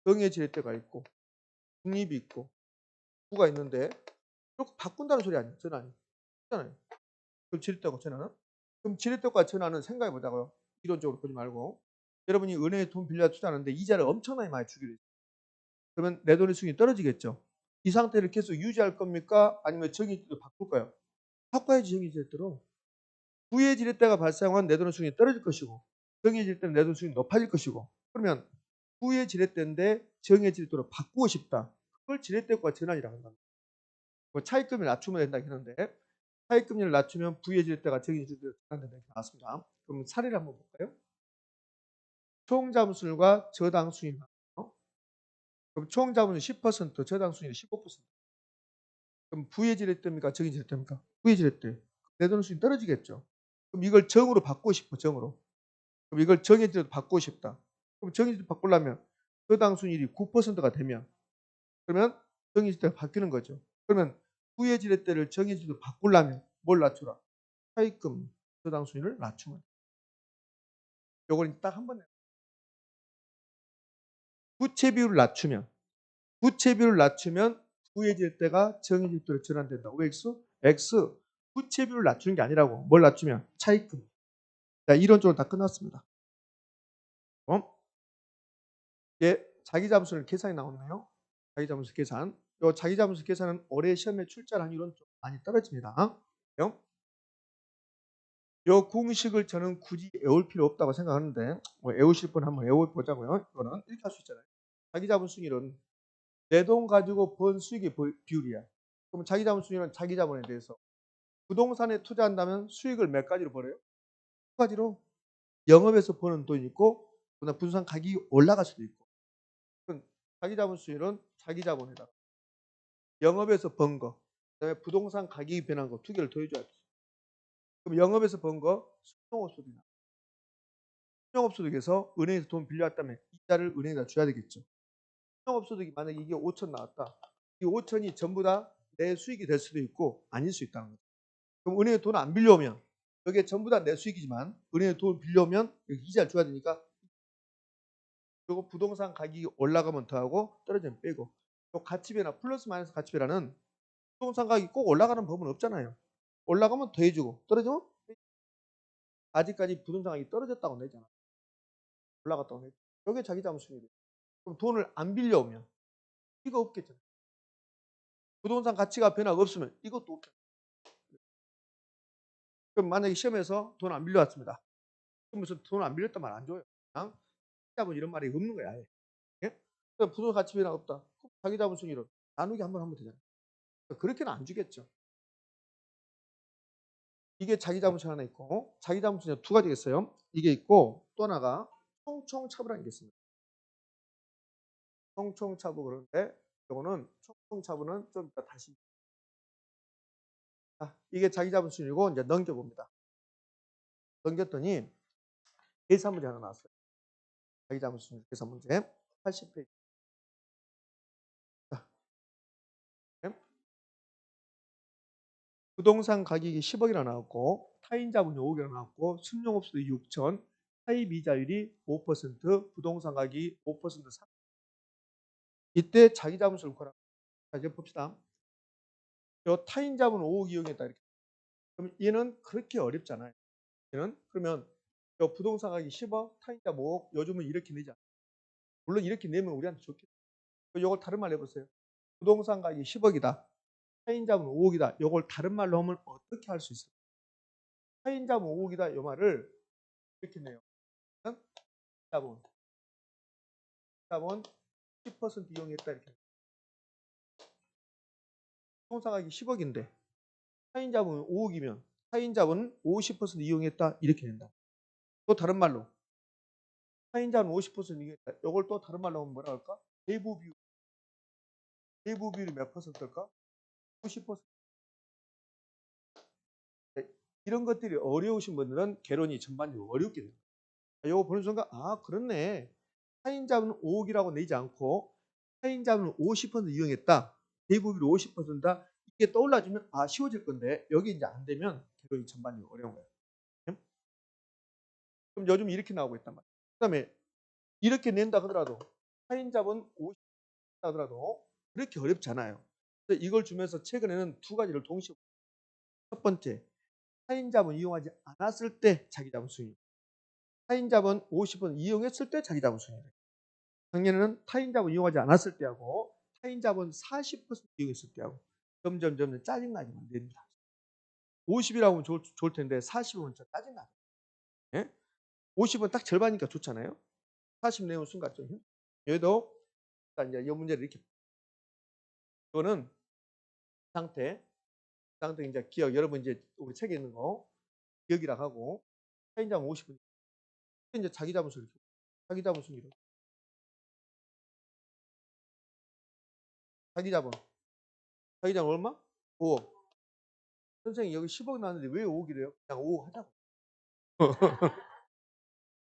Speaker 1: 정의 지렛대가 있고 중립이 있고 부가 있는데 이렇게 바꾼다는 소리 아니야 전환이. 그렇잖아요. 그럼 지렛대과 전환은? 그럼 지렛대과 전환은 생각해 보자고요. 이론적으로 보지 말고. 여러분이 은행에 돈 빌려 투자하는데 이자를 엄청나게 많이 주기로 했어요. 그러면 내 돈의 수익이 떨어지겠죠. 이 상태를 계속 유지할 겁니까? 아니면 정의지렛대로 바꿀까요? 바꿔야지 정의지렛대로. 부의 지렛대가 발생한 내 돈의 수익이 떨어질 것이고 정의지렛대는 내 돈의 수익이 높아질 것이고 그러면 부의 지렛대인데 정의지렛대로 바꾸고 싶다. 그걸 지렛대과 전환이라고 한다. 뭐 차익금을 낮추면 된다고 했는데 차익금리를 낮추면 부해질 때가 정해질 때가 전환된다 이렇게 나왔습니다. 그럼 사례를 한번 볼까요? 총자본수율과 저당수익. 그럼 총자본은 10%, 저당수익은 15%. 그럼 부해질 때입니까? 정해질 때입니까? 부해질 때. 내 돈의 수익이 떨어지겠죠. 그럼 이걸 정으로 바꾸고 싶어, 정으로. 그럼 이걸 정해질 때 바꾸고 싶다. 그럼 정해질 때 바꾸려면 저당수익이 9%가 되면 그러면 정해질 때가 바뀌는 거죠. 그러면 부해질 때를 정해질 때 바꾸려면 뭘 낮추라? 차익금, 부당 수익을 낮추면 요걸 딱 한 번 부채 비율을 낮추면 구해질 때가 정해질 때로 전환된다. OX, X 부채 비율을 낮추는 게 아니라고. 뭘 낮추면 차익금. 자, 이론적으로 다 끝났습니다. 이게 자기자본수를 계산이 나오네요. 자기자본수 계산. 요 자기자본수 계산은 올해 시험에 출제할 확률은 좀 많이 떨어집니다. 요 공식을 저는 굳이 외울 필요 없다고 생각하는데 뭐 외우실 분 한번 외워보자고요. 이거는 이렇게 할 수 있잖아요. 자기자본수익률은 내 돈 가지고 번 수익의 비율이야. 그럼 자기자본수익률은 자기자본에 대해서 부동산에 투자한다면 수익을 몇 가지로 벌어요? 두 가지로 영업에서 버는 돈이 있고 그다음 부동산 가격이 올라갈 수도 있고. 그럼 자기자본수익률은 자기자본에다가 영업에서 번 거, 그다음에 부동산 가격이 변한 거 두 개를 더해줘야 돼. 그럼 영업에서 번 거 신용업소득이나 신용업소득에서 은행에서 돈 빌려왔다면 이자를 은행에다 줘야 되겠죠. 신용업소득이 만약에 이게 5천 나왔다. 이 5천이 전부 다 내 수익이 될 수도 있고 아닐 수 있다는 거죠. 그럼 은행에 돈 안 빌려오면 여기에 전부 다 내 수익이지만 은행에 돈 빌려오면 여기 이자를 줘야 되니까 그리고 부동산 가격이 올라가면 더하고 떨어지면 빼고 또 가치변화 플러스 마이너스 가치변화는 부동산 가격이 꼭 올라가는 법은 없잖아요. 올라가면 더해주고 떨어지면 아직까지 부동산 가격이 떨어졌다고 내잖아. 올라갔다고 내. 여기에 자기 자본수익이 그럼 돈을 안 빌려오면 이거 없겠죠. 부동산 가치가 변화가 없으면 이것도 없겠죠. 그럼 만약에 시험에서 돈 안 빌려왔습니다. 그러면서 돈 안 빌렸단 말 안 줘요. 그냥 자본 이런 말이 없는 거야. 아예. 예? 그럼 부동산 가치 변화가 없다. 자기 자본수익률은 나누기 한번 하면 되잖아요. 그렇게는 안 주겠죠. 이게 자기 자본수익 하나 있고 자기 자본수익 두 가지가 있어요. 이게 있고 또 하나가 총총차부라는 게 있습니다. 총총차부 그런데 이거는 총총차부는 좀 이따 다시 이게 자기 자본수익이고 이제 넘겨봅니다. 넘겼더니 계산 문제 하나 나왔어요. 자기 자본수익 계산 문제 80페이지. 부동산 가격이 10억이나 나왔고 타인 자본이 5억이나 나왔고 순용업소득 6천 타입 이자율이 5% 부동산 가격이 5% 상. 이때 자기 자본수를 구하라. 자, 이제 봅시다. 요 타인 자본 5억 이용했다 이렇게. 그럼 얘는 그렇게 어렵잖아요. 얘는 그러면 요 부동산 가격이 10억, 타인 자본 5억, 요즘은 이렇게 내지 않아요. 물론 이렇게 내면 우리한테 좋겠죠. 요걸 다른 말로 해보세요. 부동산 가격이 10억이다. 타인 자본 5억이다. 요걸 다른 말로 하면 어떻게 할 수 있어요? 타인 자본 5억이다. 요 말을 이렇게 내요. 자본 10% 이용했다 이렇게. 부동산 가격이 10억인데 타인 자본은 5억이면 타인 자본은 50% 이용했다 이렇게 된다. 또 다른 말로 타인 자본 50% 이용했다. 이걸 또 다른 말로 하면 뭐라 할까? 대부 비율. 대부 비율이 몇 퍼센트일까? 50%. 이런 것들이 어려우신 분들은 개론이 전반적으로 어렵게 됩니다. 이거 보는 순간 그렇네. 타인 자본은 5억이라고 내지 않고 타인 자본은 50% 이용했다. 대부 비율 50%다. 이게 떠올라주면 쉬워질 건데 여기 이제 안 되면 개론이 전반적으로 어려운 거예요. 그럼 요즘 이렇게 나오고 있단 말이에요. 그다음에 이렇게 낸다 하더라도 타인 자본 50 하더라도 그렇게 어렵지 않아요. 그래서 이걸 주면서 최근에는 두 가지를 동시에 첫 번째 타인 자본 이용하지 않았을 때 자기 자본 수익. 타인 자본 50은 이용했을 때 자기 자본 수익. 작년에는 타인 자본 이용하지 않았을 때하고 타인 자본 40% 이용했을 때하고 점점 짜증나기만 됩니다. 50이라고 하면 좋을 텐데 40이면 진짜 짜증나. 예? 50은 딱 절반이니까 좋잖아요. 40 내면 순간 좀 힘. 얘도 이제 이 문제를 이렇게 이거는 상태 이제 기억 여러분 이제 우리 책에 있는 거 기억이라고 하고 타인자본 50은 이제 자기 자본수를 자기 자본수를 자기 자본 자기 자본 얼마? 5억. 선생님 여기 10억 나왔는데 왜 5억이래요? 그냥 5억 하자고.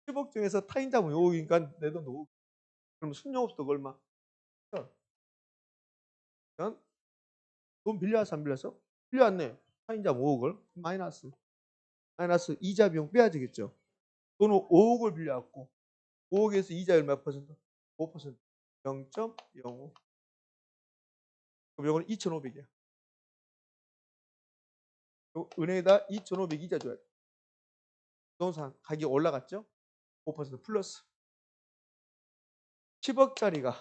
Speaker 1: 10억 중에서 타인 자본 5억이니까 내 돈 5억. 그럼 순영업소득 얼마? 그럼 돈 빌려왔어 안 빌렸어? 빌려왔네. 타인 자본 5억을 마이너스. 마이너스 이자 비용 빼야 되겠죠. 돈은 5억을 빌려왔고 5억에서 이자율 몇 퍼센트? 5%. 0.05. 그럼 이거는 2,500이야. 은행에다 2,500 이자 줘야 돼. 부동산 가격이 올라갔죠? 5% 플러스 10억짜리가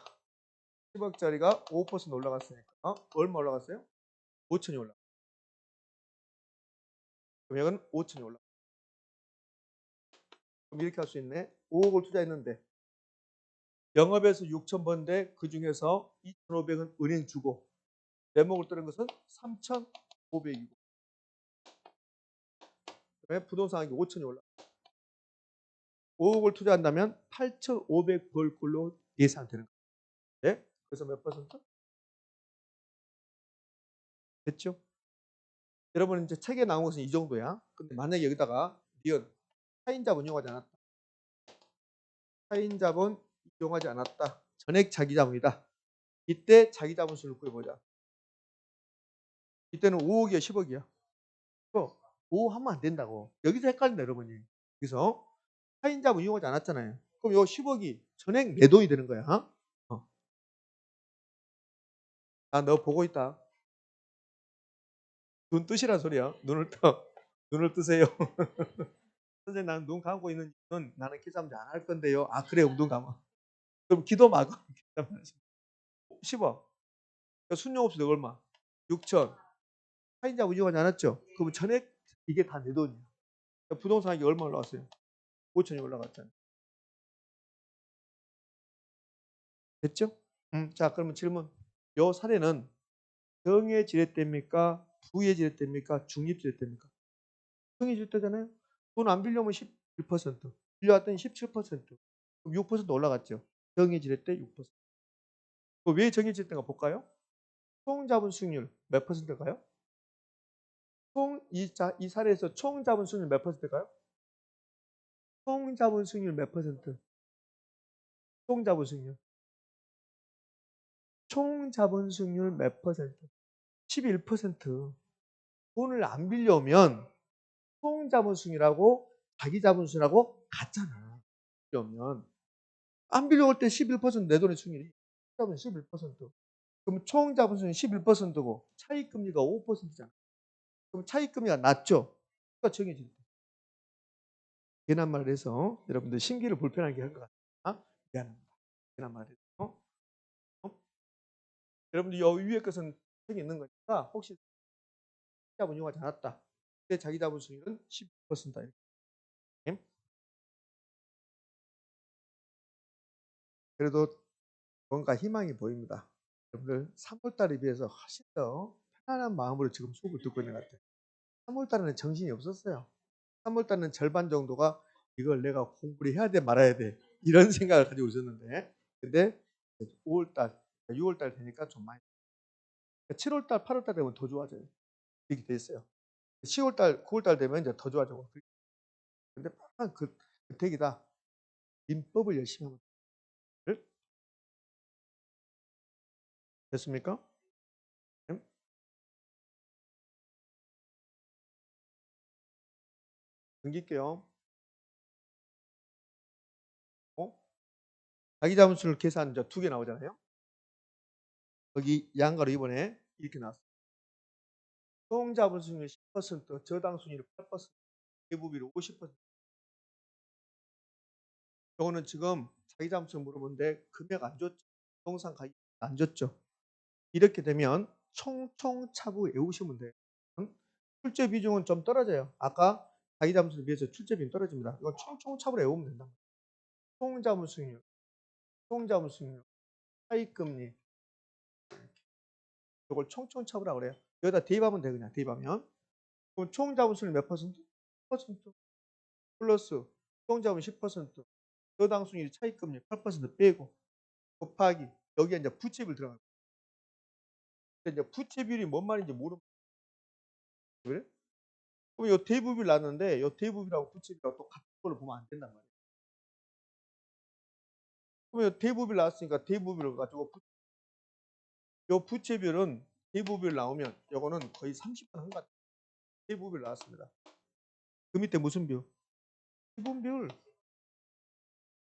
Speaker 1: 5% 올라갔으니까 얼마 올라갔어요? 5천이 올라. 그럼 이건 5천이 올라. 그럼 이렇게 할 수 있네. 5억을 투자했는데 영업에서 6천 번데 그 중에서 2,500은 은행 주고 대목을 뜨는 것은 3,500이고 그다음에 부동산 가격이 5천이 올라. 5억을 투자한다면 8,500 벌 걸로 예상되는 거예요. 네? 그래서 몇 퍼센트? 됐죠? 여러분 이제 책에 나온 것은 이 정도야. 근데 만약에 여기다가 니은 타인자본 이용하지 않았다. 타인자본 이용하지 않았다. 전액 자기자본이다. 이때 자기자본수를 구해보자. 이때는 5억이야 10억이야. 5 하면 안 된다고. 여기서 헷갈린다 여러분이. 그래서 타인자본 이용하지 않았잖아요. 그럼 요 10억이 전액 내 돈이 되는 거야. 어. 아, 너 보고 있다. 눈 뜨시란 소리야. 눈을 떠. 눈을 뜨세요. 선생님 나는 눈 감고 있는 이유는 나는 기도하면 안 할 건데요. 아 그래 눈 감아. 그럼 기도 마고 10억. 순용업소득 얼마? 6천. 타인자본 이용하지 않았죠? 그럼 전액 이게 다 내 돈이야. 부동산 가격이 얼마 올라갔어요? 5천이 올라갔잖아요. 됐죠? 자 그러면 질문. 요 사례는 정의 지렛대입니까? 부의 지렛대입니까? 중립 지렛대입니까? 정의 지렛대잖아요. 돈 안 빌려면 11%, 빌려왔더니 17%, 그럼 6% 올라갔죠. 정의 지렛대 6%. 왜 정의 지렛대인가 볼까요? 총 자본 수익률 몇 퍼센트일까요? 이 사례에서 총 자본 수익률 몇 퍼센트일까요? 총 자본 수익률 몇 퍼센트? 총 자본 수익률. 총 자본 수익률 몇 퍼센트? 11%. 돈을 안 빌려오면 총 자본 수익률하고 자기 자본 수익률하고 같잖아. 빌려오면 안 빌려올 때 11%내 돈의 수익률이 자본 11%. 그럼 총 자본 수익률이 11%고 차익 금리가 5%잖아. 그럼 차익 금리가 낮죠. 그러니까 정해진다. 괜한 말을 해서 여러분들 심기를 불편하게 한 것 같아. 미안합니다. 괜한 말을 해서. 여러분들 이 위에 것은 책에 있는 거니까 혹시 자본 이용하지 않았다. 그때 자기 자본 수익률은 12%다. 이렇게. 그래도 뭔가 희망이 보입니다. 여러분들 3월 달에 비해서 훨씬 더 편안한 마음으로 지금 수업을 듣고 있는 것 같아요. 3월 달에는 정신이 없었어요. 3월 달에는 절반 정도가 이걸 내가 공부를 해야 돼 말아야 돼 이런 생각을 가지고 있었는데 근데 5월 달, 6월 달 되니까 좀 많이 7월 달, 8월 달 되면 더 좋아져요. 이렇게 돼 있어요. 10월 달, 9월 달 되면 이제 더 좋아지고 근데 항상 그 택이다. 민법을 열심히 하면 돼. 됐습니까? 네? 넘길게요. 자기 자본수를 계산 이제 2개 나오잖아요. 여기 양가로 이번에 이렇게 나왔어요. 총 자본수익률 10%, 저당 수익률 8%, 대부비율 50%. 이거는 지금 자기 자본수익 물어보는데 금액 안 줬죠. 부동산 가격 안 줬죠. 이렇게 되면 총차부 외우시면 돼요. 출제 비중은 좀 떨어져요. 아까 자기 자본수익에 비해서 출제 비중 떨어집니다. 이건 총차부로 외우면 된다. 총 자본수익률, 총 자본수익률, 차익금리 이걸 총차부라고 그래요. 여기다 대입하면 돼 그냥 대입하면. 그럼 총 자본수익률 몇 퍼센트? 10% 플러스 총 자본 10%, 저당 수익률 차익금리 8% 빼고 곱하기 여기에 이제 부채비율 들어가요. 이제 부채비율이 뭔 말인지 모르면 그래? 그럼 이 대부비율 나왔는데 이 대부비율하고 부채비율하고 또 같은 걸로 보면 안 된단 말이에요. 그럼 이 대부비율 나왔으니까 대부비율을 가지고 이 부채비율은 대부비율 나오면 이거는 거의 30분 한 것 같아요. 대부비율 나왔습니다. 그 밑에 무슨 비율? 지분 비율.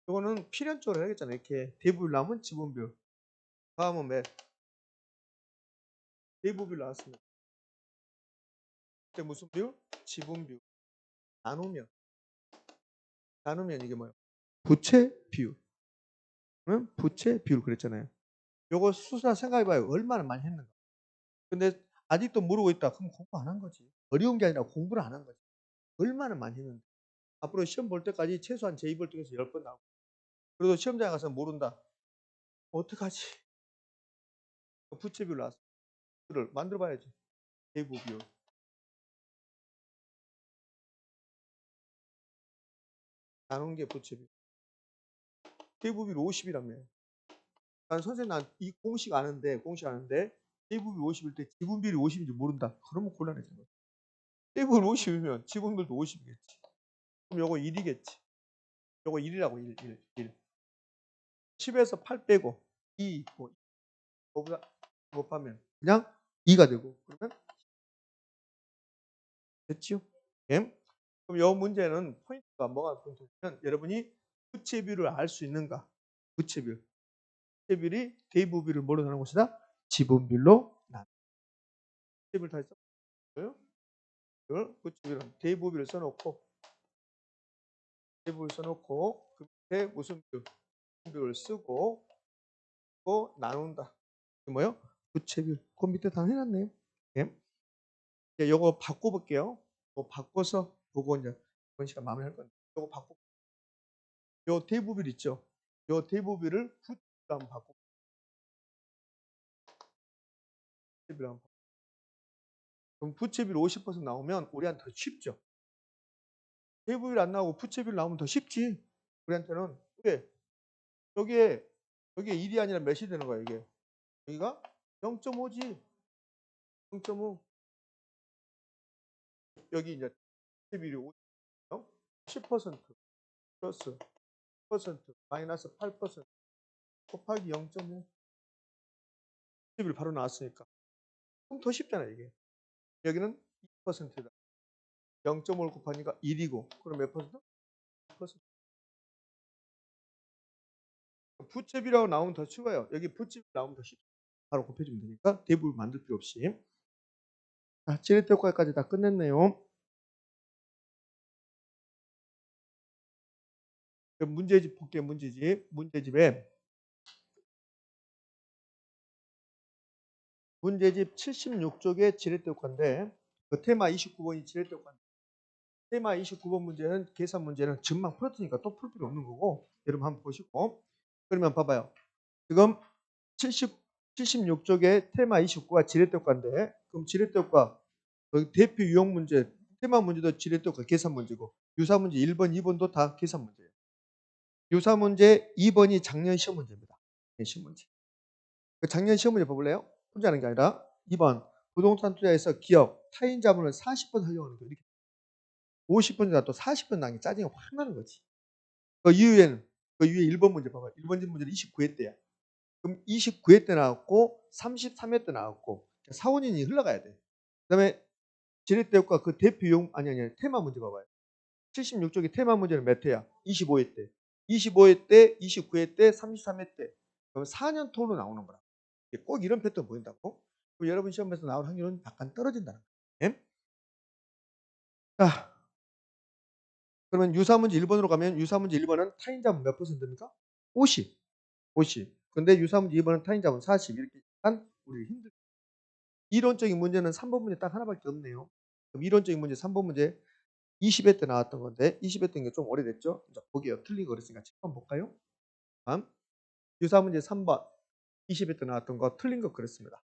Speaker 1: 이거는 필연적으로 해야겠잖아요. 이렇게 대부분 나오면 지분 비율. 다음은 몇? 대부 비율 나왔습니다. 그때 무슨 비율? 지분 비율. 나누면 이게 뭐예요? 부채 비율. 응? 부채 비율 그랬잖아요. 요거 수사 생각해봐요. 얼마나 많이 했는가. 근데 아직도 모르고 있다. 그럼 공부 안 한 거지. 어려운 게 아니라 공부를 안 한 거지. 얼마나 많이 했는데. 앞으로 시험 볼 때까지 최소한 제2볼 통해서 10번 나오고. 그래도 시험장에 가서 모른다. 어떡하지? 부채 비율 나왔어. 를 만들어 봐야지. 대부 비율. 나눈 게 부채 비율. 대부 비율 50이라며. 난 선생님 난 이 공식 아는데 대부 비율 50일 때 지분 비율이 50인지 모른다. 그러면 곤란해지는 거야. 대부 비율 50이면 지분 비율도 50이겠지. 그럼 요거 1이겠지. 요거 1이라고 1. 10에서 8 빼고 2 있고 5보다 곱하면 그냥 2가 되고 그러면 됐죠? 예? 그럼 이 문제는 포인트가 뭐가 포인트냐면 여러분이 부채비율을 알 수 있는가? 부채비율. 부채비율이 대부비율을 뭐로 나누는 것이다? 지분비율로 나누는. 부채비율 다 했어요? 부채비율은 대부비율을 써놓고 그 밑에 무슨 비율을 쓰고 또 나눈다. 이게 뭐요? 부채비율. 그 밑에 다 해놨네요. 예? 이제 요거 바꿔볼게요. 요거 바꿔서 보고 이제 이번 시간 마무리할 건데 요거 바꿔. 요 대부비율 있죠? 요 대부비율을 부채비율로 한번 바꿔. 부채비율로 한번. 그럼 부채비율 50% 나오면 우리한테 더 쉽죠? 대부비율 안 나오고 부채비율 나오면 더 쉽지. 우리한테는. 왜? 여기에 1이 아니라 몇이 되는 거야 이게? 여기가 0.5지. 0.5. 여기 이제 부채비율이 50, 10% 플러스 10% 마이너스 8% 곱하기 0.5. 부채비율 바로 나왔으니까. 그럼 더 쉽잖아 이게. 여기는 2%다. 0.5를 곱하니까 1이고 그럼 몇 퍼센트? 10%. 부채비라고 나오면 더 쉬워요. 여기 부채비 나오면 더 쉽죠. 바로 곱해주면 되니까 대부분 만들 필요 없이. 자, 지렛대까지 다 끝냈네요. 문제집 볼게요. 문제집에 문제집 76쪽에 지렛대과인데 그 테마 29번이 지렛대과인데 테마 29번 문제는 계산 문제는 증만 풀었으니까 또 풀 필요 없는 거고 여러분 한번 보시고 그러면 봐봐요. 지금 76쪽에 테마 29가 지렛대과인데 그럼 지렛대과 대표 유형 문제 테마 문제도 지렛대과 계산 문제고 유사 문제 1번, 2번도 다 계산 문제예요. 유사 문제 2번이 작년 시험 문제입니다. 시험 문제. 작년 시험 문제 봐볼래요? 혼자 하는 게 아니라 2번 부동산 투자에서 기업 타인 자본을 40번 활용하는 거 이렇게 50번 나또 40번 나는 게 짜증이 확 나는 거지. 그 이후에는 그 위에 1번 문제 봐봐요. 1번 문제는 29회 때야. 그럼 29회 때 나왔고 33회 때 나왔고 4, 5년이 흘러가야 돼. 그다음에 지렛대과 그 대표용 아니 테마 문제 봐봐요. 76쪽의 테마 문제는 몇 회야? 25회 때. 25회 때, 29회 때, 33회 때. 그럼 4년 토로 나오는 거라. 꼭 이런 패턴 보인다고? 그럼 여러분 시험에서 나올 확률은 약간 떨어진다는 거예요. 자, 그러면 유사문제 1번으로 가면 유사문제 1번은 타인자본 몇 퍼센트입니까? 50. 50. 근데 유사문제 2번은 타인자본 40. 이렇게 한 우리 힘들. 이론적인 문제는 3번 문제 딱 하나밖에 없네요. 그럼 이론적인 문제 3번 문제 20회 때 나왔던 건데 20회 때인 게 좀 오래됐죠? 자, 보기요. 틀린 거 그랬으니까 한번 볼까요? 다음 유사문제 3번 20회 때 나왔던 거 틀린 거 그랬습니다.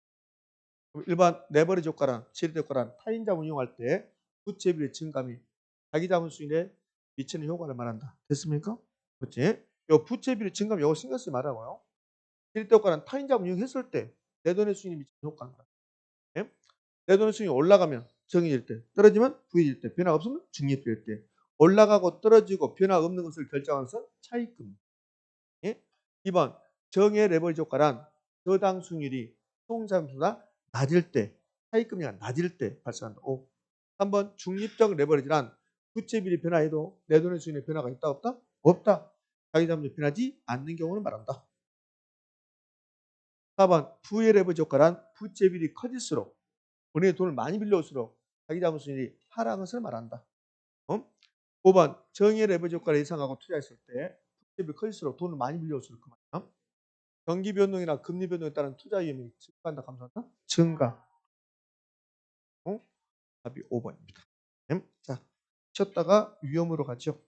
Speaker 1: 그럼 일반 레버리지 효과란 지렛대 효과란 타인자본 이용할 때 부채비율의 증감이 자기자본 수익에 미치는 효과를 말한다. 됐습니까? 그렇지? 요 부채비율의 증감 요거 신경 쓰지 말라고요. 지렛대 효과는 타인자본 이용했을 때 내 돈의 수익이 미치는 효과를 말한다. 예? 내 돈의 수익이 올라가면 정해질 때, 떨어지면 부해질 때, 변화 없으면 중립될 때, 올라가고 떨어지고 변화 없는 것을 결정하는 것은 차익금. 예? 2번 정의 레버리지 효과란 저당 수익률이 총자금보다 낮을 때, 차익금리가 낮을 때 발생한다. 3번 중립적 레버리지란 부채 비율이 변화해도 내 돈의 수준에 변화가 있다 없다? 없다. 자기 자본이 변하지 않는 경우를 말한다. 4번 부의 레버리지 효과란 부채 비율이 커질수록 본인의 돈을 많이 빌려올수록 자기 자본 수준이 하락한 것을 말한다. 5번 정의 레버리지 효과를 예상하고 투자했을 때 부채 비율이 커질수록 돈을 많이 빌려올수록 그만이야. 경기 변동이나 금리 변동에 따른 투자 위험이 증가한다, 감소한다? 증가. 답이 5번입니다. 자, 쉬었다가 위험으로 가죠.